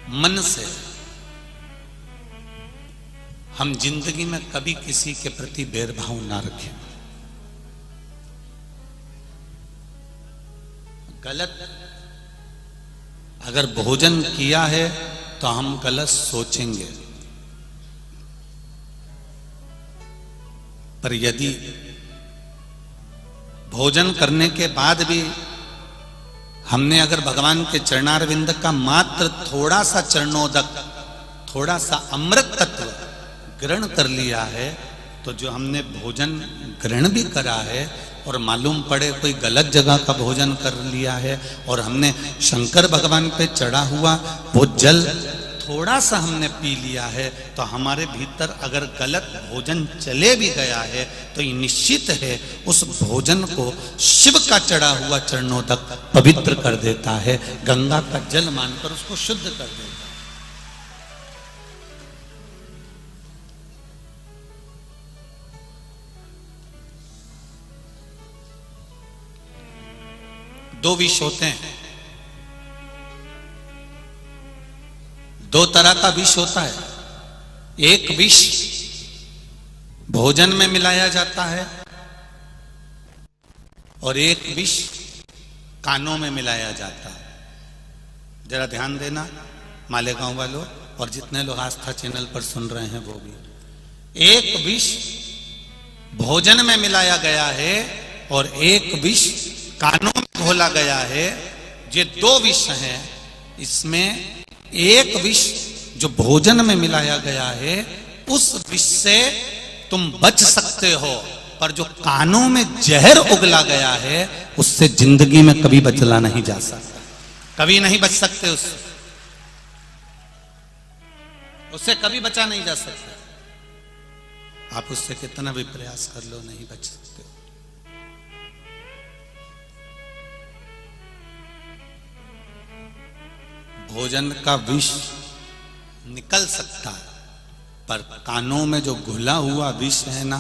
मन से हम जिंदगी में कभी किसी के प्रति भेदभाव ना रखें। गलत अगर भोजन किया है तो हम गलत सोचेंगे, पर यदि भोजन करने के बाद भी हमने अगर भगवान के चरणारविंद का मात्र थोड़ा सा चरणोदक, थोड़ा सा अमृत तत्व ग्रहण कर लिया है, तो जो हमने भोजन ग्रहण भी करा है और मालूम पड़े कोई गलत जगह का भोजन कर लिया है और हमने शंकर भगवान पे चढ़ा हुआ वो जल थोड़ा सा हमने पी लिया है, तो हमारे भीतर अगर गलत भोजन चले भी गया है तो ये निश्चित है उस भोजन को शिव का चढ़ा हुआ चरणोदक पवित्र कर देता है, गंगा का जल मानकर उसको शुद्ध कर देता है। दो विष होते हैं, दो तरह का विष होता है। एक विष भोजन में मिलाया जाता है और एक विष कानों में मिलाया जाता है। जरा ध्यान देना मालेगांव वालों और जितने लोग आस्था चैनल पर सुन रहे हैं वो भी। एक विष भोजन में मिलाया गया है और एक विष कानों में घोला गया है। ये दो विष हैं। इसमें एक विष जो भोजन में मिलाया गया है उस विष से तुम बच सकते हो, पर जो कानों में जहर उगला गया है उससे जिंदगी में कभी बचला नहीं जा सकता, कभी नहीं बच सकते। उससे कभी बचा नहीं जा सकता। आप उससे कितना भी प्रयास कर लो नहीं बच सकते। भोजन का विष निकल सकता है, पर कानों में जो घुला हुआ विष है ना,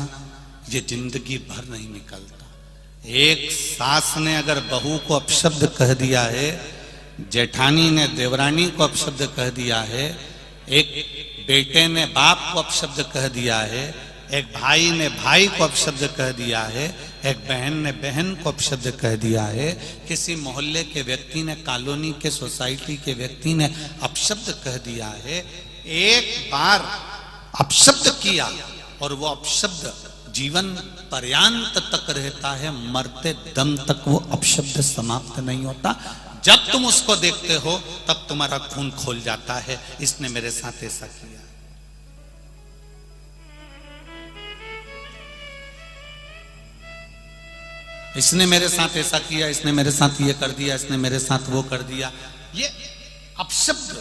ये जिंदगी भर नहीं निकलता। एक सास ने अगर बहू को अपशब्द कह दिया है, जेठानी ने देवरानी को अपशब्द कह दिया है, एक बेटे ने बाप को अपशब्द कह दिया है, एक भाई ने भाई को अपशब्द कह दिया है, एक बहन ने बहन को अपशब्द कह दिया है, किसी मोहल्ले के व्यक्ति ने, कॉलोनी के, सोसाइटी के व्यक्ति ने अपशब्द कह दिया है। एक बार अपशब्द किया और वो अपशब्द जीवन पर्यांत तक रहता है, मरते दम तक वो अपशब्द समाप्त नहीं होता। जब तुम उसको देखते हो तब तुम्हारा खून खोल जाता है। इसने मेरे साथ ऐसा किया, इसने मेरे साथ ऐसा किया, इसने मेरे साथ ये कर दिया, इसने मेरे साथ वो कर दिया। ये अपशब्द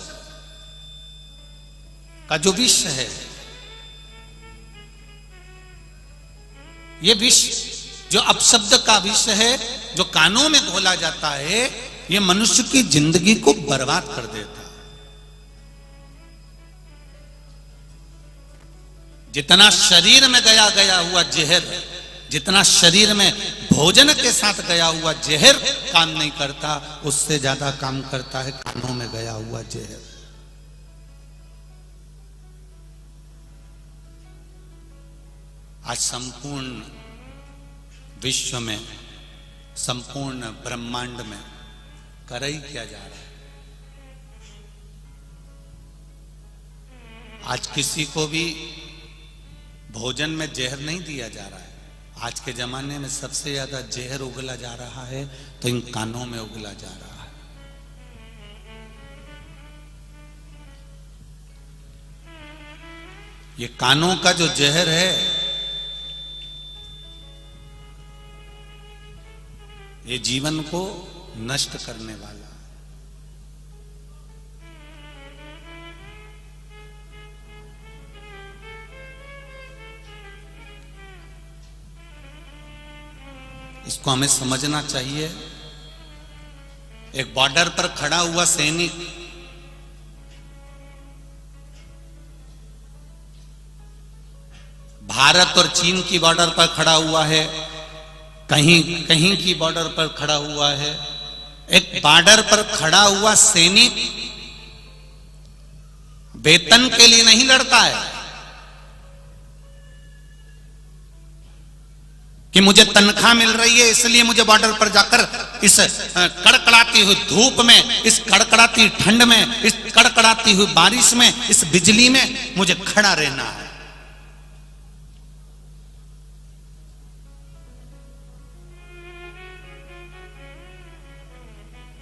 का जो विष है, ये विष जो अपशब्द का विष है जो कानों में घोला जाता है, ये मनुष्य की जिंदगी को बर्बाद कर देता है। जितना शरीर में गया हुआ जहर, जितना शरीर में भोजन के साथ गया हुआ जहर काम नहीं करता, उससे ज्यादा काम करता है कानों में गया हुआ जहर। आज संपूर्ण विश्व में, संपूर्ण ब्रह्मांड में करई क्या जा रहा है? आज किसी को भी भोजन में जहर नहीं दिया जा रहा है। आज के जमाने में सबसे ज्यादा जहर उगला जा रहा है तो इन कानों में उगला जा रहा है। ये कानों का जो जहर है, ये जीवन को नष्ट करने वाला। इसको हमें समझना चाहिए। एक बॉर्डर पर खड़ा हुआ सैनिक भारत और चीन की बॉर्डर पर खड़ा हुआ है, कहीं कहीं की बॉर्डर पर खड़ा हुआ है। एक बॉर्डर पर खड़ा हुआ सैनिक वेतन के लिए नहीं लड़ता है कि मुझे तनख्वाह मिल रही है इसलिए मुझे बॉर्डर पर जाकर इस कड़कड़ाती हुई धूप में, इस कड़कड़ाती ठंड में, इस कड़कड़ाती हुई बारिश में, इस बिजली में मुझे खड़ा रहना है।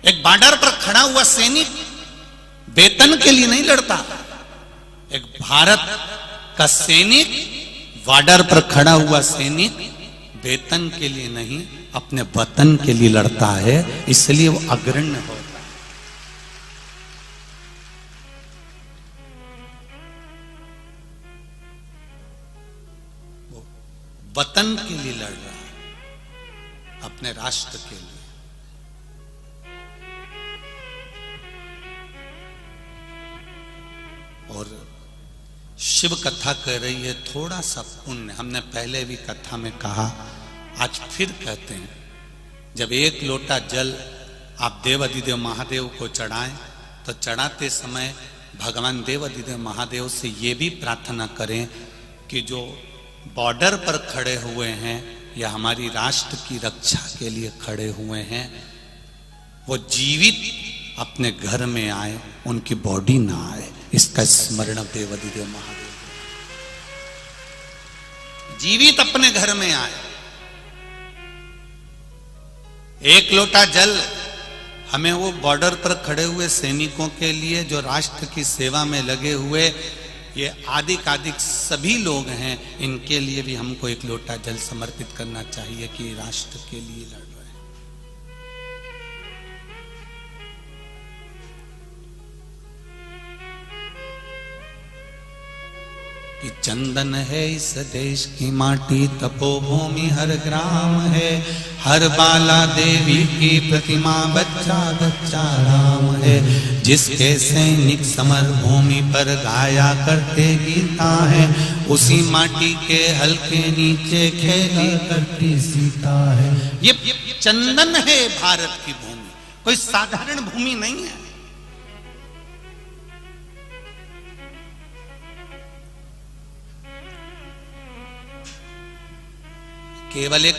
एक बॉर्डर पर खड़ा हुआ सैनिक वेतन के लिए नहीं लड़ता। एक भारत का सैनिक, बॉर्डर पर खड़ा हुआ सैनिक वेतन के लिए नहीं, अपने वतन के लिए लड़ता है, इसलिए वो अग्रण्य होता है। वो वतन के लिए लड़ रहा है, अपने राष्ट्र के लिए। और शिव कथा कह रही है थोड़ा सा पुण्य। हमने पहले भी कथा में कहा, आज फिर कहते हैं, जब एक लोटा जल आप देव अधिदेव महादेव को चढ़ाएं तो चढ़ाते समय भगवान देव अधिदेव महादेव से ये भी प्रार्थना करें कि जो बॉर्डर पर खड़े हुए हैं या हमारी राष्ट्र की रक्षा के लिए खड़े हुए हैं, वो जीवित अपने घर में आए, उनकी बॉडी ना आए। इसका स्मरण देव अधिदेव महादेव जीवित अपने घर में आए। एक लोटा जल हमें वो बॉर्डर पर खड़े हुए सैनिकों के लिए, जो राष्ट्र की सेवा में लगे हुए ये आदिक सभी लोग हैं, इनके लिए भी हमको एक लोटा जल समर्पित करना चाहिए कि राष्ट्र के लिए लड़ रहे हैं। कि चंदन है इस देश की माटी, तपोभूमि हर ग्राम है, हर बाला देवी की प्रतिमा, बच्चा बच्चा राम है। जिसके सैनिक समर भूमि पर गाया करते गीता है, उसी माटी के हल्के नीचे खेली करती सीता है। ये चंदन है भारत की भूमि, कोई साधारण भूमि नहीं है। केवल एक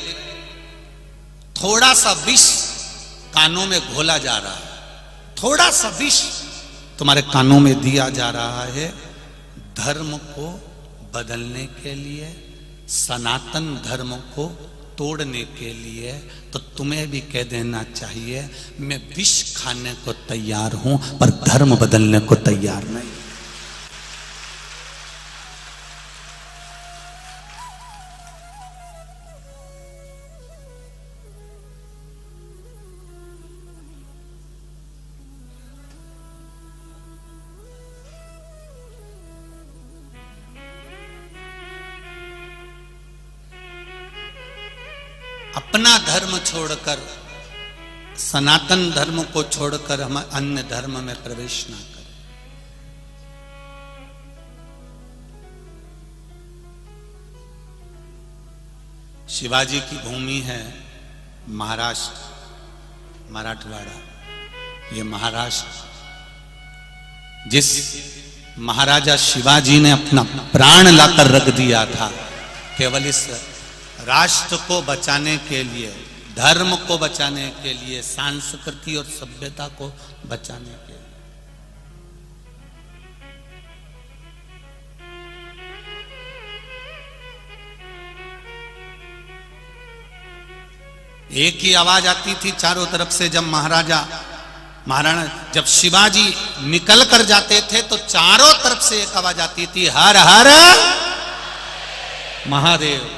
थोड़ा सा विष कानों में घोला जा रहा है, थोड़ा सा विष तुम्हारे कानों में दिया जा रहा है धर्म को बदलने के लिए, सनातन धर्म को तोड़ने के लिए। तो तुम्हें भी कह देना चाहिए, मैं विष खाने को तैयार हूं पर धर्म बदलने को तैयार नहीं। अपना धर्म छोड़कर, सनातन धर्म को छोड़कर हम अन्य धर्म में प्रवेश ना करें। शिवाजी की भूमि है महाराष्ट्र, मराठवाड़ा। ये महाराष्ट्र, जिस महाराजा शिवाजी ने अपना प्राण लाकर रख दिया था केवल इस राष्ट्र को बचाने के लिए, धर्म को बचाने के लिए, संस्कृति और सभ्यता को बचाने के लिए। एक ही आवाज आती थी चारों तरफ से। जब महाराणा जब शिवाजी निकल कर जाते थे तो चारों तरफ से एक आवाज आती थी, हर हर महादेव।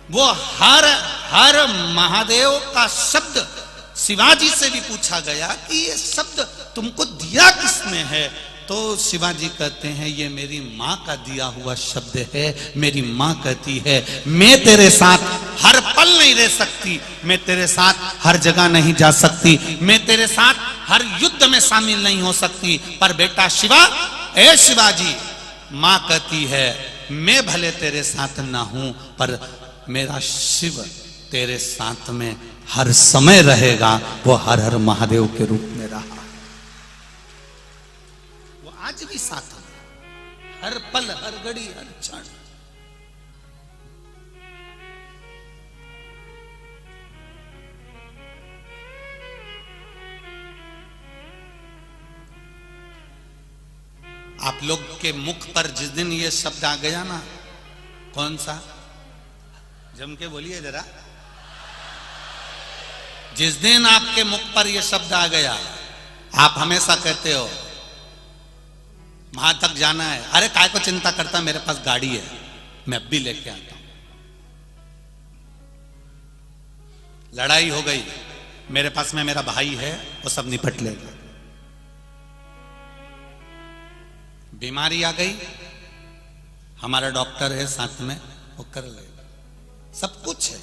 वो हर हर महादेव का शब्द शिवाजी से भी पूछा गया कि ये शब्द तुमको दिया किसने है? तो शिवाजी कहते हैं ये मेरी माँ का दिया हुआ शब्द है। मेरी माँ कहती है मैं तेरे साथ हर पल नहीं रह सकती, मैं तेरे साथ हर जगह नहीं जा सकती, मैं तेरे साथ हर युद्ध में शामिल नहीं हो सकती, पर बेटा शिवा, ए शिवाजी, माँ कहती है मैं भले तेरे साथ ना हूं पर मेरा शिव तेरे साथ में हर समय रहेगा। वो हर हर महादेव के रूप में रहा, वो आज भी साथ में। हर पल, हर घड़ी, हर क्षण। आप लोग के मुख पर जिस दिन ये शब्द आ गया ना, कौन सा, जम के बोलिए जरा, जिस दिन आपके मुख पर ये शब्द आ गया, आप हमेशा कहते हो वहां तक जाना है, अरे काय को चिंता करता, मेरे पास गाड़ी है, मैं अब भी लेके आता हूं। लड़ाई हो गई, मेरे पास में मेरा भाई है, वो सब निपट लेगा। बीमारी आ गई, हमारा डॉक्टर है साथ में, वो कर लेगा, सब कुछ है।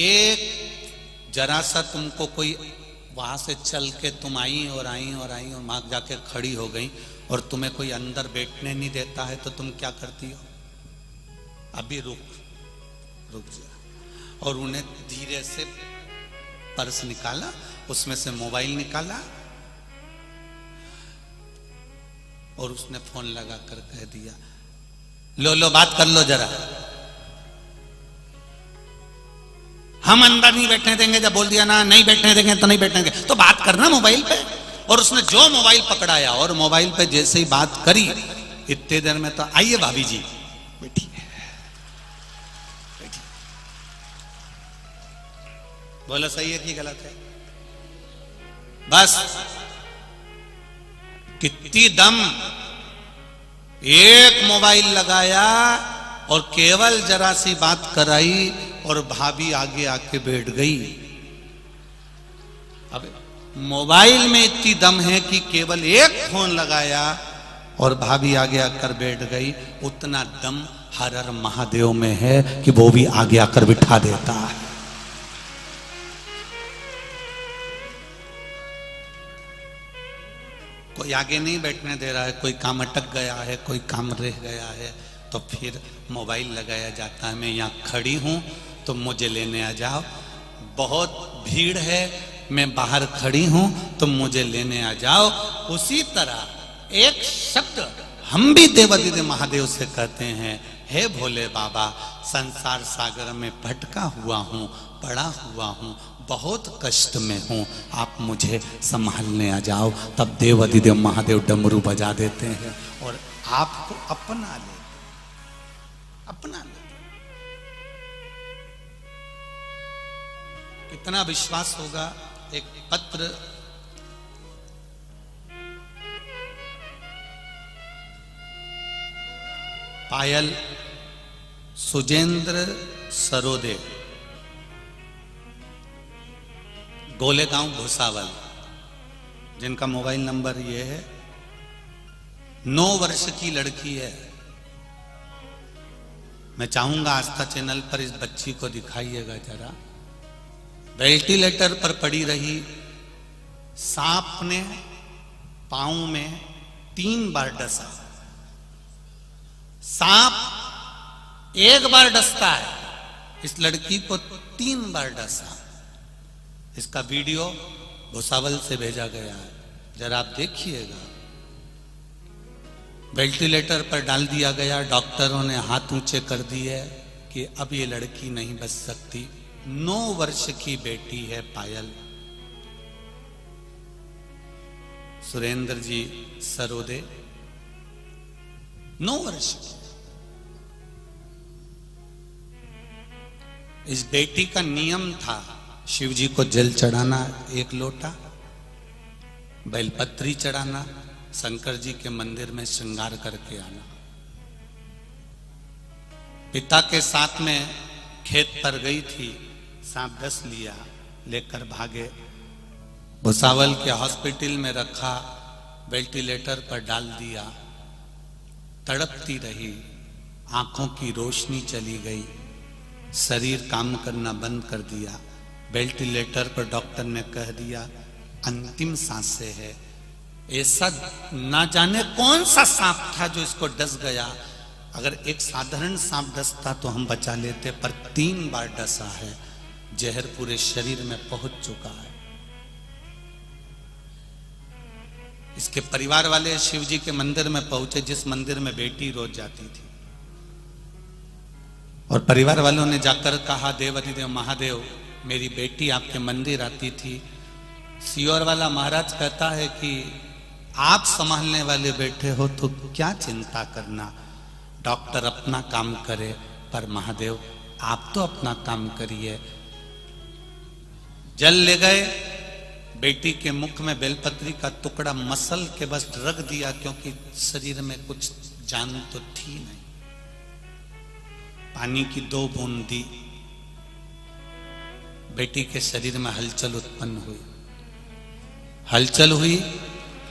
एक जरा सा तुमको कोई वहां से चल के तुम आई और आई और आई और वहां जाके खड़ी हो गई और तुम्हें कोई अंदर बैठने नहीं देता है, तो तुम क्या करती हो? अभी रुक जा। और उन्हें धीरे से पर्स निकाला, उसमें से मोबाइल निकाला और उसने फोन लगा कर कह दिया, लो बात कर लो जरा। हम अंदर नहीं बैठने देंगे, जब बोल दिया ना नहीं बैठने देंगे तो नहीं बैठने देंगे, तो बात करना मोबाइल पे। और उसने जो मोबाइल पकड़ाया और मोबाइल पे जैसे ही बात करी, इतने देर में तो आइए भाभी जी बैठी, बोलो सही है कि गलत है? बस कितनी दम, एक मोबाइल लगाया और केवल जरा सी बात कराई और भाभी आगे आके बैठ गई। अब मोबाइल में इतनी दम है कि केवल एक फोन लगाया और भाभी आगे आकर बैठ गई, उतना दम हर हर महादेव में है कि वो भी आगे आकर बिठा देता है। कोई आगे नहीं बैठने दे रहा है, कोई काम अटक गया है, कोई काम रह गया है, तो फिर मोबाइल लगाया जाता है, मैं यहाँ खड़ी हूँ तुम मुझे लेने आ जाओ, बहुत भीड़ है मैं बाहर खड़ी हूँ तुम मुझे लेने आ जाओ। उसी तरह एक शब्द हम भी देवादिदेव महादेव से कहते हैं, हे भोले बाबा, संसार सागर में भटका हुआ हूँ, पड़ा हुआ हूँ, बहुत कष्ट में हूं, आप मुझे संभालने आ जाओ। तब देवादिदेव महादेव डमरू बजा देते हैं और आपको अपना लेते। कितना विश्वास होगा। एक पत्र पायल सुजेंद्र सरोदे, गोलेगांव भुसावल, जिनका मोबाइल नंबर ये है, 9 वर्ष की लड़की है। मैं चाहूंगा आस्था चैनल पर इस बच्ची को दिखाइएगा जरा। वेंटिलेटर पर पड़ी रही, सांप ने पांव में 3 बार डसा। सांप एक बार डसता है, इस लड़की को 3 बार डसा। इसका वीडियो भुसावल से भेजा गया है, जरा आप देखिएगा। वेंटिलेटर पर डाल दिया गया, डॉक्टरों ने हाथ ऊंचे कर दिए कि अब ये लड़की नहीं बच सकती। 9 वर्ष की बेटी है पायल। सुरेंद्र जी सरोदे 9 वर्ष की। इस बेटी का नियम था शिव जी को जल चढ़ाना 1 लोटा, बेलपत्री चढ़ाना, शंकर जी के मंदिर में श्रृंगार करके आना। पिता के साथ में खेत पर गई थी, सांप डस लिया, लेकर भागे। भुसावल के हॉस्पिटल में रखा, वेंटिलेटर पर डाल दिया। तड़पती रही, आंखों की रोशनी चली गई, शरीर काम करना बंद कर दिया। वेंटिलेटर पर डॉक्टर ने कह दिया अंतिम सांसें है। ऐसा ना जाने कौन सा सांप था जो इसको डस गया। अगर एक साधारण सांप डसता तो हम बचा लेते, पर 3 बार डसा है, जहर पूरे शरीर में पहुंच चुका है। इस इसके परिवार वाले शिव जी के मंदिर में पहुंचे, जिस मंदिर में बेटी रोज जाती थी। और परिवार वालों ने जाकर कहा, देवाधिदेव महादेव, मेरी बेटी आपके मंदिर आती थी। सियोर वाला महाराज कहता है कि आप संभालने वाले बैठे हो तो क्या चिंता करना, डॉक्टर अपना काम करे, पर महादेव आप तो अपना काम करिए। जल ले गए, बेटी के मुख में बेलपत्री का टुकड़ा मसल के बस रख दिया, क्योंकि शरीर में कुछ जान तो थी नहीं। पानी की 2 बूंद दी, बेटी के शरीर में हलचल उत्पन्न हुई। हलचल हुई,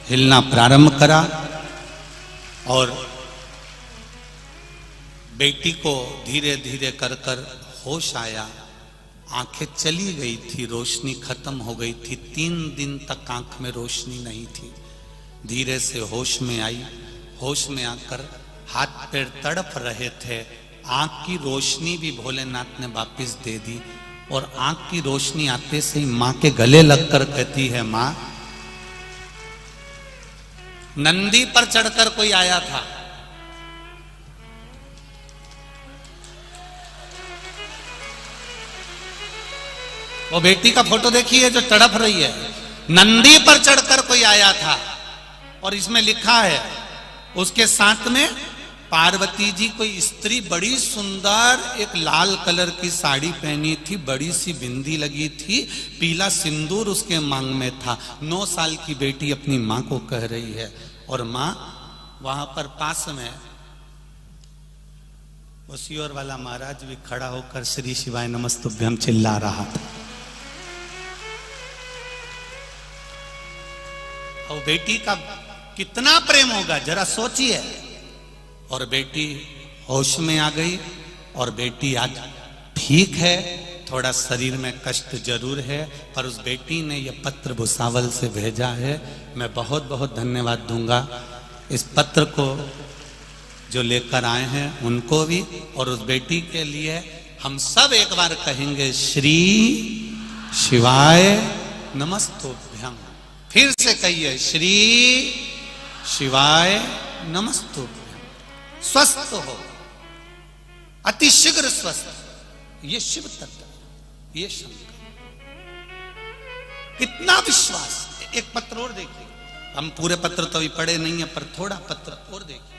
हिलना प्रारंभ करा, और बेटी को धीरे धीरे कर कर होश आया। आंखें चली गई थी, रोशनी खत्म हो गई थी। 3 दिन तक आंख में रोशनी नहीं थी। धीरे से होश में आई। होश में आकर हाथ पैर तड़प रहे थे। आंख की रोशनी भी भोलेनाथ ने वापस दे दी, और आंख की रोशनी आते से ही मां के गले लगकर कहती है, मां, नंदी पर चढ़कर कोई आया था। वो बेटी का फोटो देखिए जो तड़प रही है। नंदी पर चढ़कर कोई आया था, और इसमें लिखा है उसके साथ में पार्वती जी कोई स्त्री, बड़ी सुंदर, एक लाल कलर की साड़ी पहनी थी, बड़ी सी बिंदी लगी थी, पीला सिंदूर उसके मांग में था। 9 साल की बेटी अपनी मां को कह रही है, और मां वहां पर पास में वो सियोर वाला महाराज भी खड़ा होकर श्री शिवाय नमस्तुभ्यम चिल्ला रहा था। और बेटी का कितना प्रेम होगा जरा सोचिए। और बेटी होश में आ गई, और बेटी आज ठीक है। थोड़ा शरीर में कष्ट जरूर है, पर उस बेटी ने यह पत्र भुसावल से भेजा है। मैं बहुत बहुत धन्यवाद दूंगा इस पत्र को जो लेकर आए हैं उनको भी, और उस बेटी के लिए हम सब एक बार कहेंगे, श्री शिवाय नमस्तुभ्यम। फिर से कहिए, श्री शिवाय नमस्तुभ्यम। स्वस्थ हो, अतिशीघ्र स्वस्थ। ये शिव तत्व, ये शंकर, कितना विश्वास। एक पत्र और देखिए, हम पूरे पत्र तो अभी पढ़े नहीं है, पर थोड़ा पत्र और देखिए।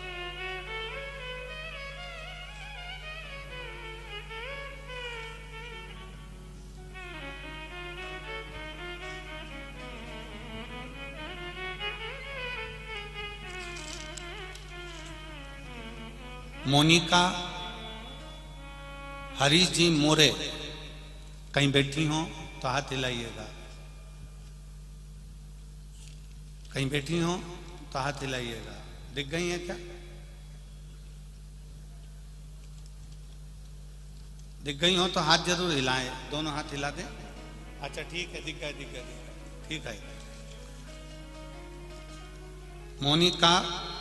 मोनिका हरीश जी मोरे, कहीं बैठी हो तो हाथ हिलाइएगा। कहीं बैठी हो तो हाथ हिलाइएगा। दिख गई है क्या? दिख गई हो तो हाथ जरूर हिलाएं, दोनों हाथ हिला दें। अच्छा ठीक है, दिख गए, दिख गए, ठीक है। मोनिका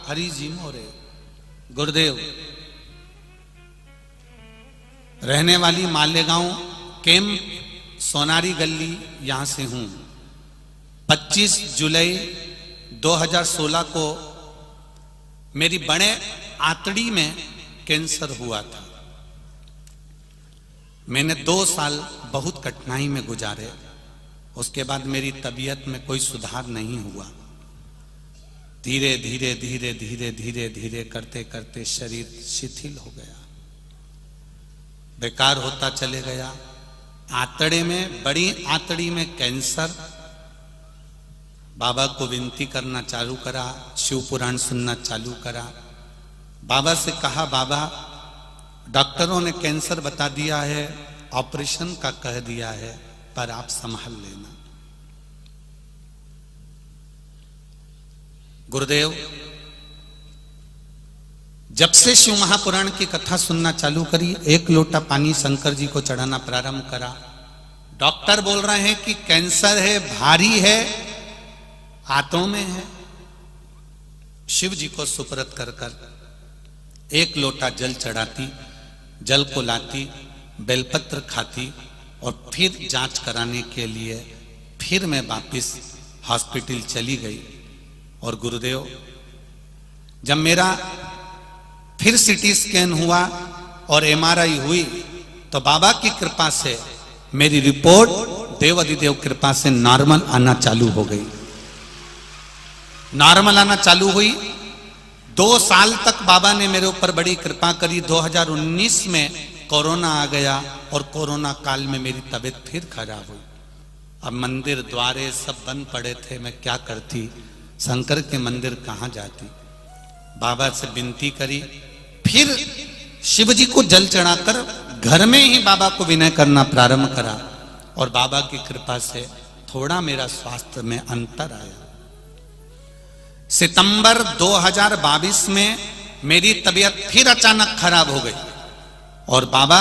हरीश जी मोरे, गुरुदेव, रहने वाली मालेगांव कैंप सोनारी गली यहां से हूं। 25 जुलाई 2016 को मेरी बड़े आंतड़ी में कैंसर हुआ था। मैंने 2 साल बहुत कठिनाई में गुजारे। उसके बाद मेरी तबीयत में कोई सुधार नहीं हुआ। धीरे धीरे धीरे धीरे धीरे धीरे करते करते शरीर शिथिल हो गया, बेकार होता चले गया। आंतड़े में, बड़ी आंतड़ी में कैंसर। बाबा को विनती करना चालू करा, शिव पुराण सुनना चालू करा। बाबा से कहा, बाबा डॉक्टरों ने कैंसर बता दिया है, ऑपरेशन का कह दिया है, पर आप संभाल लेना। गुरुदेव, जब से शिव महापुराण की कथा सुनना चालू करी, 1 लोटा पानी शंकर जी को चढ़ाना प्रारंभ करा। डॉक्टर बोल रहे हैं कि कैंसर है, भारी है, हाथों में है। शिव जी को सुपुर्द कर कर 1 लोटा जल चढ़ाती, जल को लाती, बेलपत्र खाती, और फिर जांच कराने के लिए फिर मैं वापिस हॉस्पिटल चली गई। और गुरुदेव, जब मेरा फिर सीटी स्कैन हुआ और एमआरआई हुई तो बाबा की कृपा से मेरी रिपोर्ट देव अधिदेव कृपा से नॉर्मल आना चालू हो गई। नॉर्मल आना चालू हुई। 2 साल तक बाबा ने मेरे ऊपर बड़ी कृपा करी। 2019 में कोरोना आ गया और कोरोना काल में मेरी तबीयत फिर खराब हुई। अब मंदिर द्वारे सब बंद पड़े थे, मैं क्या करती, शंकर के मंदिर कहां जाती। बाबा से विनती करी, फिर शिव जी को जल चढ़ाकर घर में ही बाबा को विनय करना प्रारंभ करा और बाबा की कृपा से थोड़ा मेरा स्वास्थ्य में अंतर आया। सितंबर 2022 में मेरी तबीयत फिर अचानक खराब हो गई और बाबा,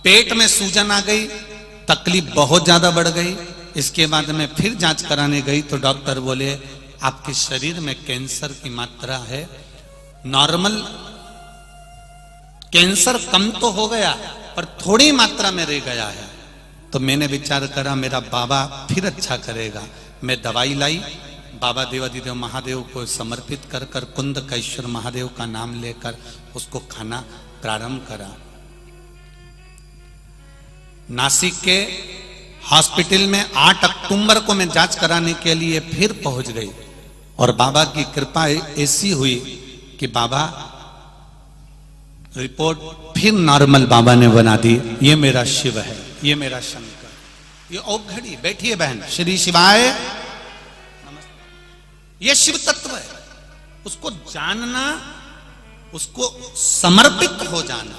पेट में सूजन आ गई, तकलीफ बहुत ज्यादा बढ़ गई। इसके बाद में फिर जांच कराने गई तो डॉक्टर बोले आपके शरीर में कैंसर की मात्रा है। नॉर्मल कैंसर कम तो हो गया पर थोड़ी मात्रा में रह गया है। तो मैंने विचार करा मेरा बाबा फिर अच्छा करेगा। मैं दवाई लाई, बाबा देवाधिदेव महादेव को समर्पित कर कर कुंदकेश्वर महादेव का नाम लेकर उसको खाना प्रारंभ करा। नासिक के हॉस्पिटल में 8 अक्टूबर को मैं जांच कराने के लिए फिर पहुंच गई और बाबा की कृपा ऐसी हुई कि बाबा रिपोर्ट फिर नॉर्मल बाबा ने बना दी। ये मेरा शिव है, ये मेरा शंकर। ये औप घड़ी बैठिए बहन। श्री शिवाय नमस्ते। ये शिव तत्व है, उसको जानना, उसको समर्पित हो जाना।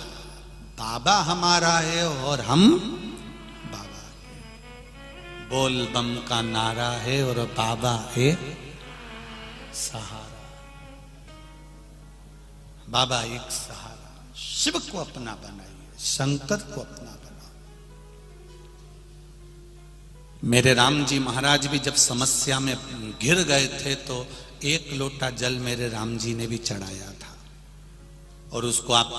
बाबा हमारा है और हम बाबा के। बोल बम का नारा है और बाबा है सहारा। बाबा एक सहारा। शिव को अपना बनाइए, शंकर को अपना बनाओ। मेरे राम जी महाराज भी जब समस्या में घिर गए थे तो 1 लोटा जल मेरे राम जी ने भी चढ़ाया था और उसको आप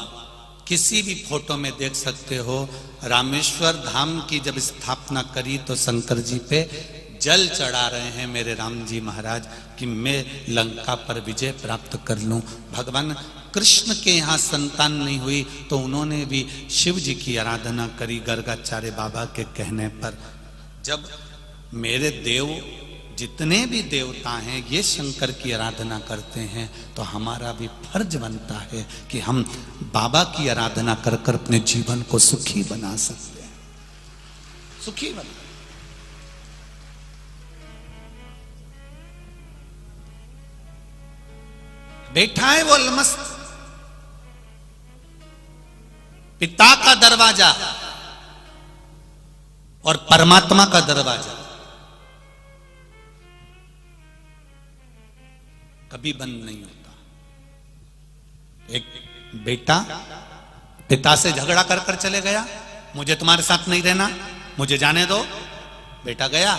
किसी भी फोटो में देख सकते हो। रामेश्वर धाम की जब स्थापना करी तो शंकर जी पे जल चढ़ा रहे हैं मेरे राम जी महाराज कि मैं लंका पर विजय प्राप्त कर लूं। भगवान कृष्ण के यहाँ संतान नहीं हुई तो उन्होंने भी शिव जी की आराधना करी गर्गाचार्य बाबा के कहने पर। जब मेरे देव जितने भी देवता हैं ये शंकर की आराधना करते हैं तो हमारा भी फर्ज बनता है कि हम बाबा की आराधना कर कर अपने जीवन को सुखी बना सकते हैं। सुखी बना। बैठा है वो अलमस्त, पिता का दरवाजा और परमात्मा का दरवाजा कभी बंद नहीं होता। एक बेटा पिता से झगड़ा कर कर चले गया, मुझे तुम्हारे साथ नहीं रहना, मुझे जाने दो। बेटा गया,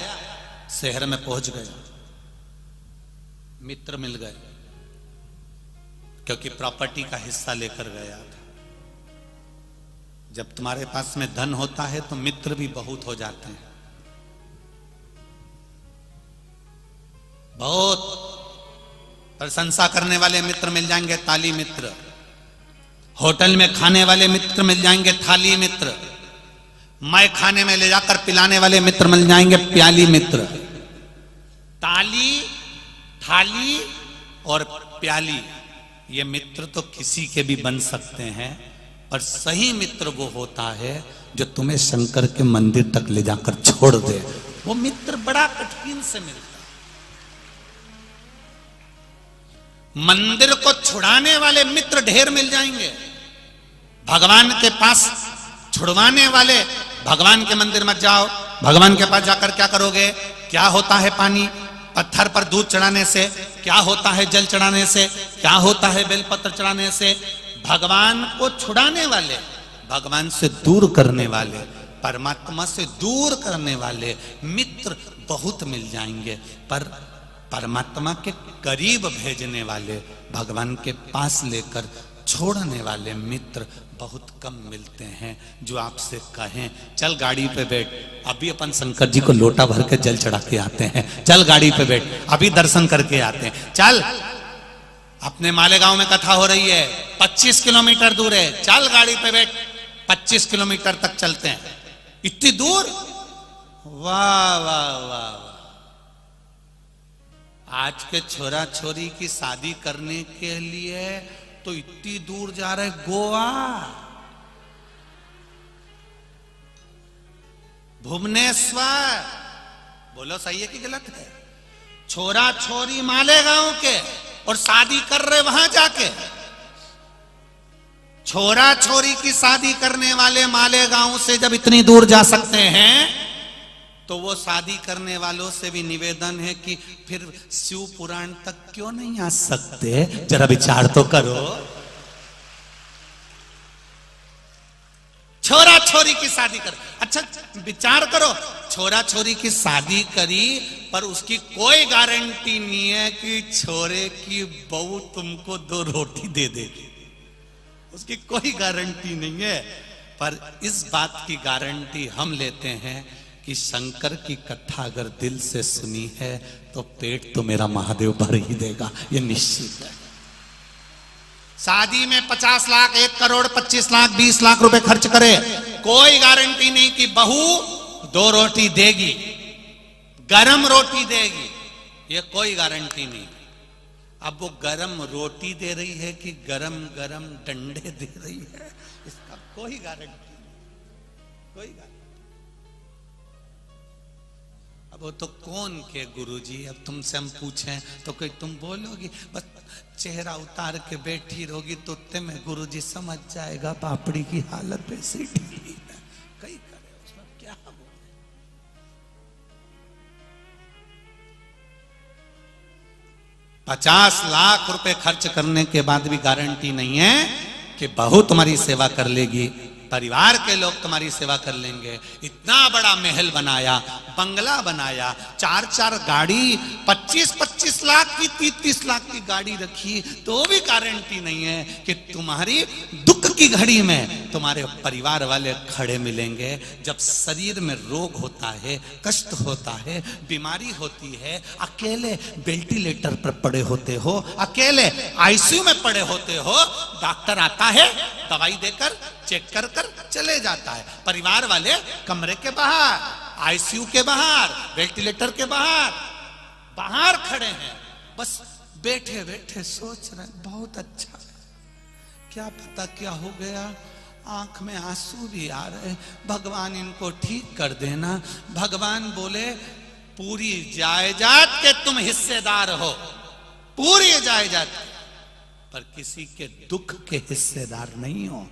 शहर में पहुंच गया, मित्र मिल गए क्योंकि प्रॉपर्टी का हिस्सा लेकर गया था। जब तुम्हारे पास में धन होता है तो मित्र भी बहुत हो जाते हैं। बहुत प्रशंसा करने वाले मित्र मिल जाएंगे, ताली मित्र। होटल में खाने वाले मित्र मिल जाएंगे, थाली मित्र। मैं खाने में ले जाकर पिलाने वाले मित्र मिल जाएंगे, प्याली मित्र। ताली, थाली और प्याली, ये मित्र तो किसी के भी बन सकते हैं, पर सही मित्र वो होता है जो तुम्हें शंकर के मंदिर तक ले जाकर छोड़ दे। वो मित्र बड़ा कठिन से मिलता है। मंदिर को छुड़ाने वाले मित्र ढेर मिल जाएंगे, भगवान के पास छुड़वाने वाले। भगवान के मंदिर मत जाओ, भगवान के पास जाकर क्या करोगे? क्या होता है पानी? पत्थर पर दूध चढ़ाने से क्या होता है? जल चढ़ाने से क्या होता है? बेलपत्र चढ़ाने से। भगवान को छुड़ाने वाले, भगवान से दूर करने वाले, परमात्मा से दूर करने वाले मित्र बहुत मिल जाएंगे, पर परमात्मा के करीब भेजने वाले, भगवान के पास लेकर छोड़ने वाले मित्र बहुत कम मिलते हैं जो आपसे कहें चल गाड़ी पे बैठ, अभी अपन शंकर जी को लोटा भर के जल चढ़ा के आते हैं, चल गाड़ी पे बैठ, अभी दर्शन करके आते हैं, चल अपने मालेगांव में कथा हो रही है 25 किलोमीटर दूर है, चल गाड़ी पे बैठ 25 किलोमीटर तक चलते हैं, इतनी दूर, वाह वाह वाह। आज के छोरा छोरी की शादी करने के लिए तो इतनी दूर जा रहे गोवा, भुवनेश्वर, बोलो सही है कि गलत है? छोरा छोरी मालेगांव के और शादी कर रहे वहां जाके। छोरा छोरी की शादी करने वाले मालेगांव से जब इतनी दूर जा सकते हैं तो वो शादी करने वालों से भी निवेदन है कि फिर शिव पुराण तक क्यों नहीं आ सकते, जरा विचार तो करो। छोरा छोरी की शादी कर, अच्छा विचार करो, छोरा छोरी की शादी करी पर उसकी कोई गारंटी नहीं है कि छोरे की बहू तुमको 2 रोटी दे देगी, उसकी कोई गारंटी नहीं है। पर इस बात की गारंटी हम लेते हैं कि शंकर की कथा अगर दिल से सुनी है तो पेट तो मेरा महादेव भर ही देगा, ये निश्चित है। शादी में 50 लाख, 1 करोड़, 25 लाख, 20 लाख रुपए खर्च करे, कोई गारंटी नहीं कि बहू 2 रोटी देगी, गरम रोटी देगी, ये कोई गारंटी नहीं। अब वो गरम रोटी दे रही है कि गरम गरम डंडे दे रही है, इसका कोई गारंटी नहीं, कोई गारंटी। अब वो तो कौन के गुरुजी, अब तुमसे हम पूछें तो कोई तुम बोलोगी बस चेहरा उतार के बैठी रहोगी तो तुम्हें गुरुजी समझ जाएगा पापड़ी की हालत वैसी ठीक है, कई करे उसमें क्या बोले। 50 लाख रुपए खर्च करने के बाद भी गारंटी नहीं है कि बहू तुम्हारी सेवा कर लेगी, परिवार के लोग तुम्हारी सेवा कर लेंगे। इतना बड़ा महल बनाया, बंगला बनाया, 4-4 गाड़ी, 25-25 लाख की, 30-30 लाख की गाड़ी रखी, तो भी गारंटी नहीं है कि तुम्हारी दुख की घड़ी में तुम्हारे परिवार वाले खड़े मिलेंगे। जब शरीर में रोग होता है, कष्ट होता है, बीमारी होती है, अकेले वेंटिलेटर पर पड़े होते हो, अकेले आईसीयू में पड़े होते हो, डॉक्टर आता है दवाई देकर चेक कर कर चले जाता है, परिवार वाले कमरे के बाहर, आईसीयू के बाहर, वेंटिलेटर के बाहर, बाहर खड़े हैं, बस बैठे बैठे सोच रहे बहुत अच्छा है, क्या पता क्या हो गया, आंख में आंसू भी आ रहे, भगवान इनको ठीक कर देना। भगवान बोले पूरी जायदाद के तुम हिस्सेदार हो, पूरी जायदाद, पर किसी के दुख के हिस्सेदार नहीं हो।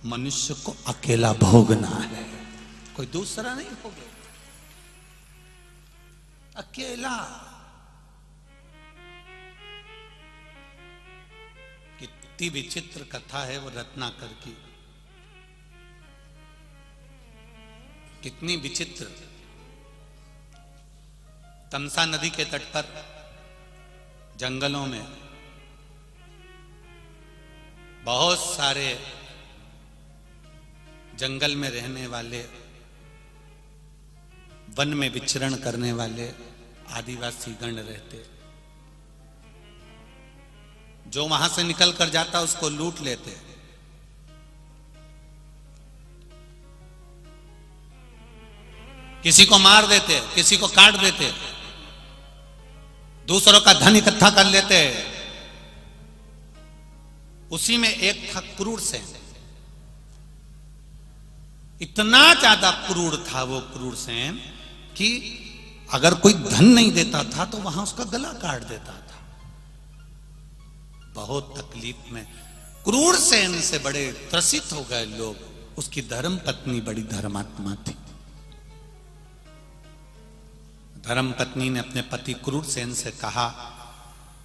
मनुष्य को अकेला भोगना है, कोई दूसरा नहीं भोगे, अकेला। कितनी विचित्र कथा है वो रत्नाकर की, कितनी विचित्र। तमसा नदी के तट पर जंगलों में बहुत सारे जंगल में रहने वाले, वन में विचरण करने वाले आदिवासी गण रहते, जो वहां से निकल कर जाता उसको लूट लेते, किसी को मार देते, किसी को काट देते, दूसरों का धन इकट्ठा कर लेते। उसी में एक था क्रूर सेन, इतना ज्यादा क्रूर था वो क्रूर सेन कि अगर कोई धन नहीं देता था तो वहां उसका गला काट देता था। बहुत तकलीफ में क्रूर सेन से बड़े त्रसित हो गए लोग। उसकी धर्म पत्नी बड़ी धर्मात्मा थी। धर्म पत्नी ने अपने पति क्रूर सेन से कहा,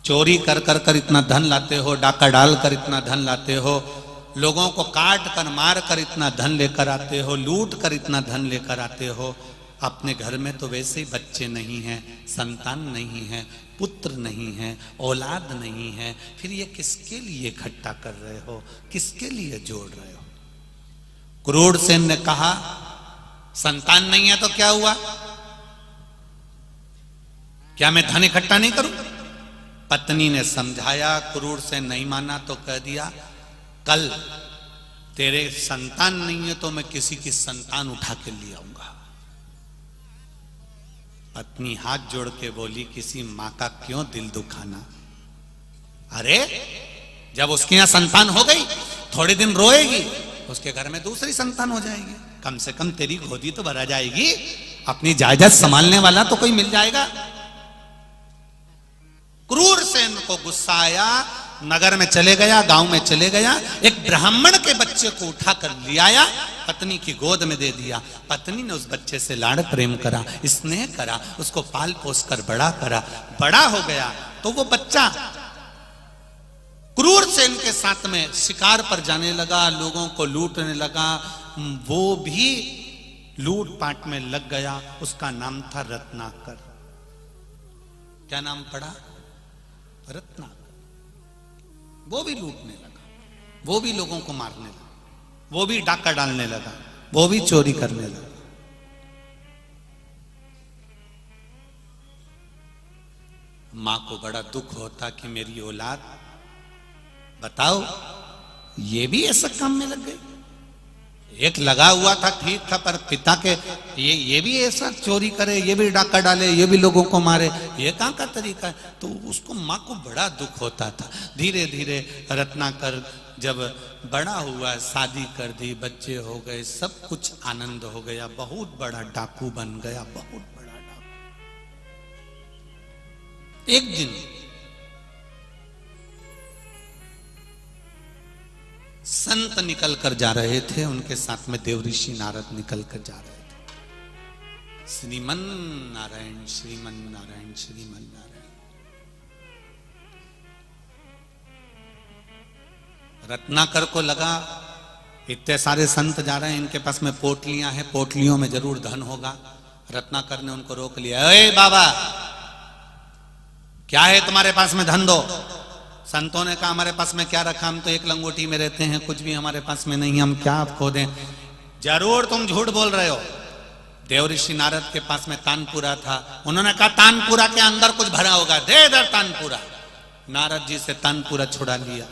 चोरी कर कर कर इतना धन लाते हो, डाका डाल कर इतना धन लाते हो, लोगों को काट कर मार कर इतना धन लेकर आते हो, लूट कर इतना धन लेकर आते हो, अपने घर में तो वैसे ही बच्चे नहीं हैं, संतान नहीं है, पुत्र नहीं है, औलाद नहीं है, फिर ये किसके लिए इकट्ठा कर रहे हो, किसके लिए जोड़ रहे हो? क्रूरसेन ने कहा संतान नहीं है तो क्या हुआ, क्या मैं धन इकट्ठा नहीं करूं? पत्नी ने समझाया, क्रूरसेन नहीं माना तो कह दिया कल तेरे संतान नहीं है तो मैं किसी की संतान उठा के ले आऊंगा। पत्नी हाथ जोड़ के बोली किसी मां का क्यों दिल दुखाना, अरे जब उसके यहां संतान हो गई थोड़े दिन रोएगी, उसके घर में दूसरी संतान हो जाएगी, कम से कम तेरी गोदी तो भरा जाएगी, अपनी जायदाद संभालने वाला तो कोई मिल जाएगा। क्रूरसेन को गुस्सा आया, नगर में चले गया, गांव में चले गया, एक ब्राह्मण के बच्चे को उठाकर ले आया, पत्नी की गोद में दे दिया। पत्नी ने उस बच्चे से लाड़ प्रेम करा, स्नेह करा, उसको पाल पोस कर बड़ा करा, बड़ा हो गया तो वो बच्चा क्रूरसेन के साथ में शिकार पर जाने लगा, लोगों को लूटने लगा, वो भी लूटपाट में लग गया। उसका नाम था रत्नाकर। क्या नाम पड़ा? रत्नाकर। वो भी लूटने लगा, वो भी लोगों को मारने लगा, वो भी डाका डालने लगा, वो भी चोरी करने लगा। मां को बड़ा दुख होता कि मेरी औलाद, बताओ ये भी ऐसा काम में लग गई। एक लगा हुआ था ठीक था, पर पिता के ये भी ऐसा चोरी करे, ये भी डाका डाले, ये भी लोगों को मारे, ये कहां का तरीका है? तो उसको मां को बड़ा दुख होता था। धीरे धीरे रत्नाकर जब बड़ा हुआ, शादी कर दी, बच्चे हो गए, सब कुछ आनंद हो गया, बहुत बड़ा डाकू बन गया, बहुत बड़ा डाकू। एक दिन संत निकल कर जा रहे थे, उनके साथ में देवऋषि नारद निकल कर जा रहे थे। श्रीमन नारायण, श्रीमन नारायण, श्रीमन नारायण। रत्नाकर को लगा इतने सारे संत जा रहे हैं, इनके पास में पोटलियां हैं, पोटलियों में जरूर धन होगा। रत्नाकर ने उनको रोक लिया, अरे बाबा क्या है तुम्हारे पास में, धन दो। संतों ने कहा हमारे पास में क्या रखा, हम तो एक लंगोटी में रहते हैं, कुछ भी हमारे पास में नहीं, हम क्या आपको दें? जरूर तुम झूठ बोल रहे हो। देवऋषि नारद के पास में तानपुरा था, उन्होंने कहा तानपुरा के अंदर कुछ भरा होगा, दे इधर तानपुरा। नारद जी से तानपुरा छुड़ा लिया।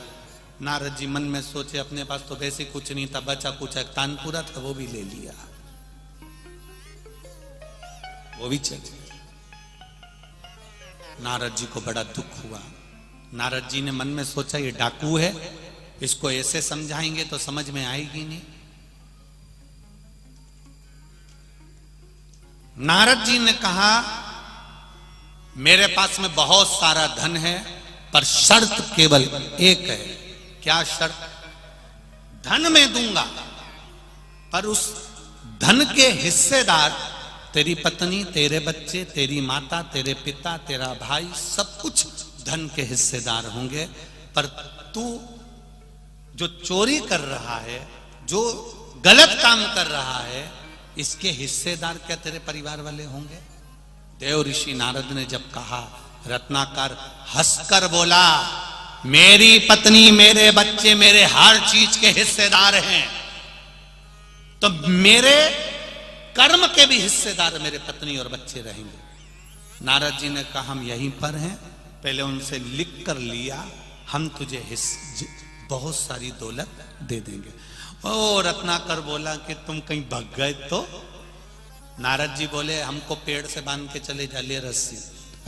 नारद जी मन में सोचे अपने पास तो वैसे कुछ नहीं था, बचा कुछ एक तानपुरा था, वो भी ले लिया, वो भी चल गया। नारद जी को बड़ा दुख हुआ। नारद जी ने मन में सोचा ये डाकू है, इसको ऐसे समझाएंगे तो समझ में आएगी नहीं। नारद जी ने कहा मेरे पास में बहुत सारा धन है, पर शर्त केवल एक है। क्या शर्त? धन मैं दूंगा, पर उस धन के हिस्सेदार तेरी पत्नी, तेरे बच्चे, तेरी माता, तेरे पिता, तेरा भाई, सब कुछ धन के हिस्सेदार होंगे। पर तू जो चोरी कर रहा है, जो गलत काम कर रहा है, इसके हिस्सेदार क्या तेरे परिवार वाले होंगे? देवऋषि नारद ने जब कहा, रत्नाकर हंसकर बोला मेरी पत्नी, मेरे बच्चे, मेरे हर चीज के हिस्सेदार हैं, तो मेरे कर्म के भी हिस्सेदार मेरे पत्नी और बच्चे रहेंगे। नारद जी ने कहा हम यहीं पर हैं, पहले उनसे लिख कर लिया, हम तुझे बहुत सारी दौलत दे देंगे। ओ रत्नाकर बोला कि तुम कहीं भाग गए तो? नारद जी बोले हमको पेड़ से बांध के चले जा, ले रस्सी।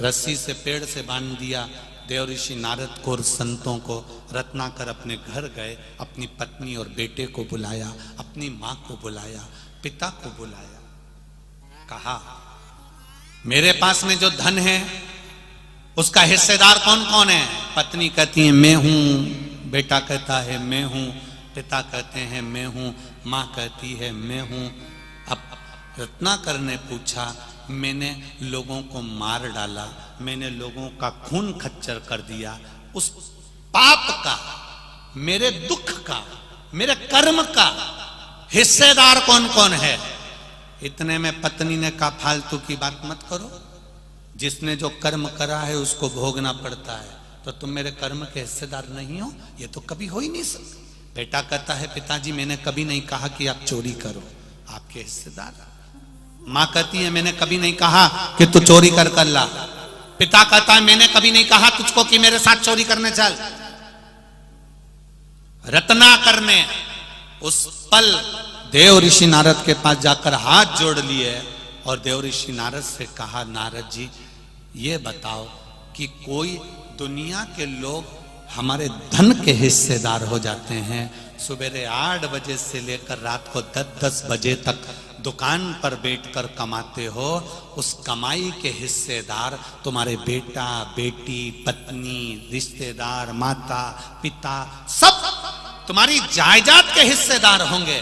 रस्सी से पेड़ से बांध दिया देवऋषि नारद को और संतों को। रत्नाकर अपने घर गए, अपनी पत्नी और बेटे को बुलाया, अपनी मां को बुलाया, पिता को बुलाया, कहा मेरे पास में जो धन है उसका हिस्सेदार कौन कौन है? पत्नी कहती है मैं हूं, बेटा कहता है मैं हूं, पिता कहते हैं मैं हूं, मां कहती है मैं हूं। अब रत्नाकर ने पूछा मैंने लोगों को मार डाला, मैंने लोगों का खून खच्चर कर दिया, उस पाप का, मेरे दुख का, मेरे कर्म का हिस्सेदार कौन कौन है? इतने में पत्नी ने कहा फालतू की बात मत करो, जिसने जो कर्म करा है उसको भोगना पड़ता है, तो तुम मेरे कर्म के हिस्सेदार नहीं हो, ये तो कभी हो ही नहीं सकता। बेटा कहता है पिताजी मैंने कभी नहीं कहा कि आप चोरी करो, आपके हिस्सेदार। माँ कहती है मैंने कभी नहीं कहा कि तू चोरी कर ला। पिता कहता है मैंने कभी नहीं कहा तुझको कि मेरे साथ चोरी करने चल। रत्ना करने उस पल देव ऋषि नारद के पास जाकर हाथ जोड़ लिए और देव ऋषि नारद से कहा नारद जी ये बताओ कि कोई दुनिया के लोग हमारे धन के हिस्सेदार हो जाते हैं, सुबह 8 बजे से लेकर रात को 10-10 बजे तक दुकान पर बैठकर कमाते हो, उस कमाई के हिस्सेदार तुम्हारे बेटा बेटी पत्नी रिश्तेदार माता पिता सब तुम्हारी जायदाद के हिस्सेदार होंगे।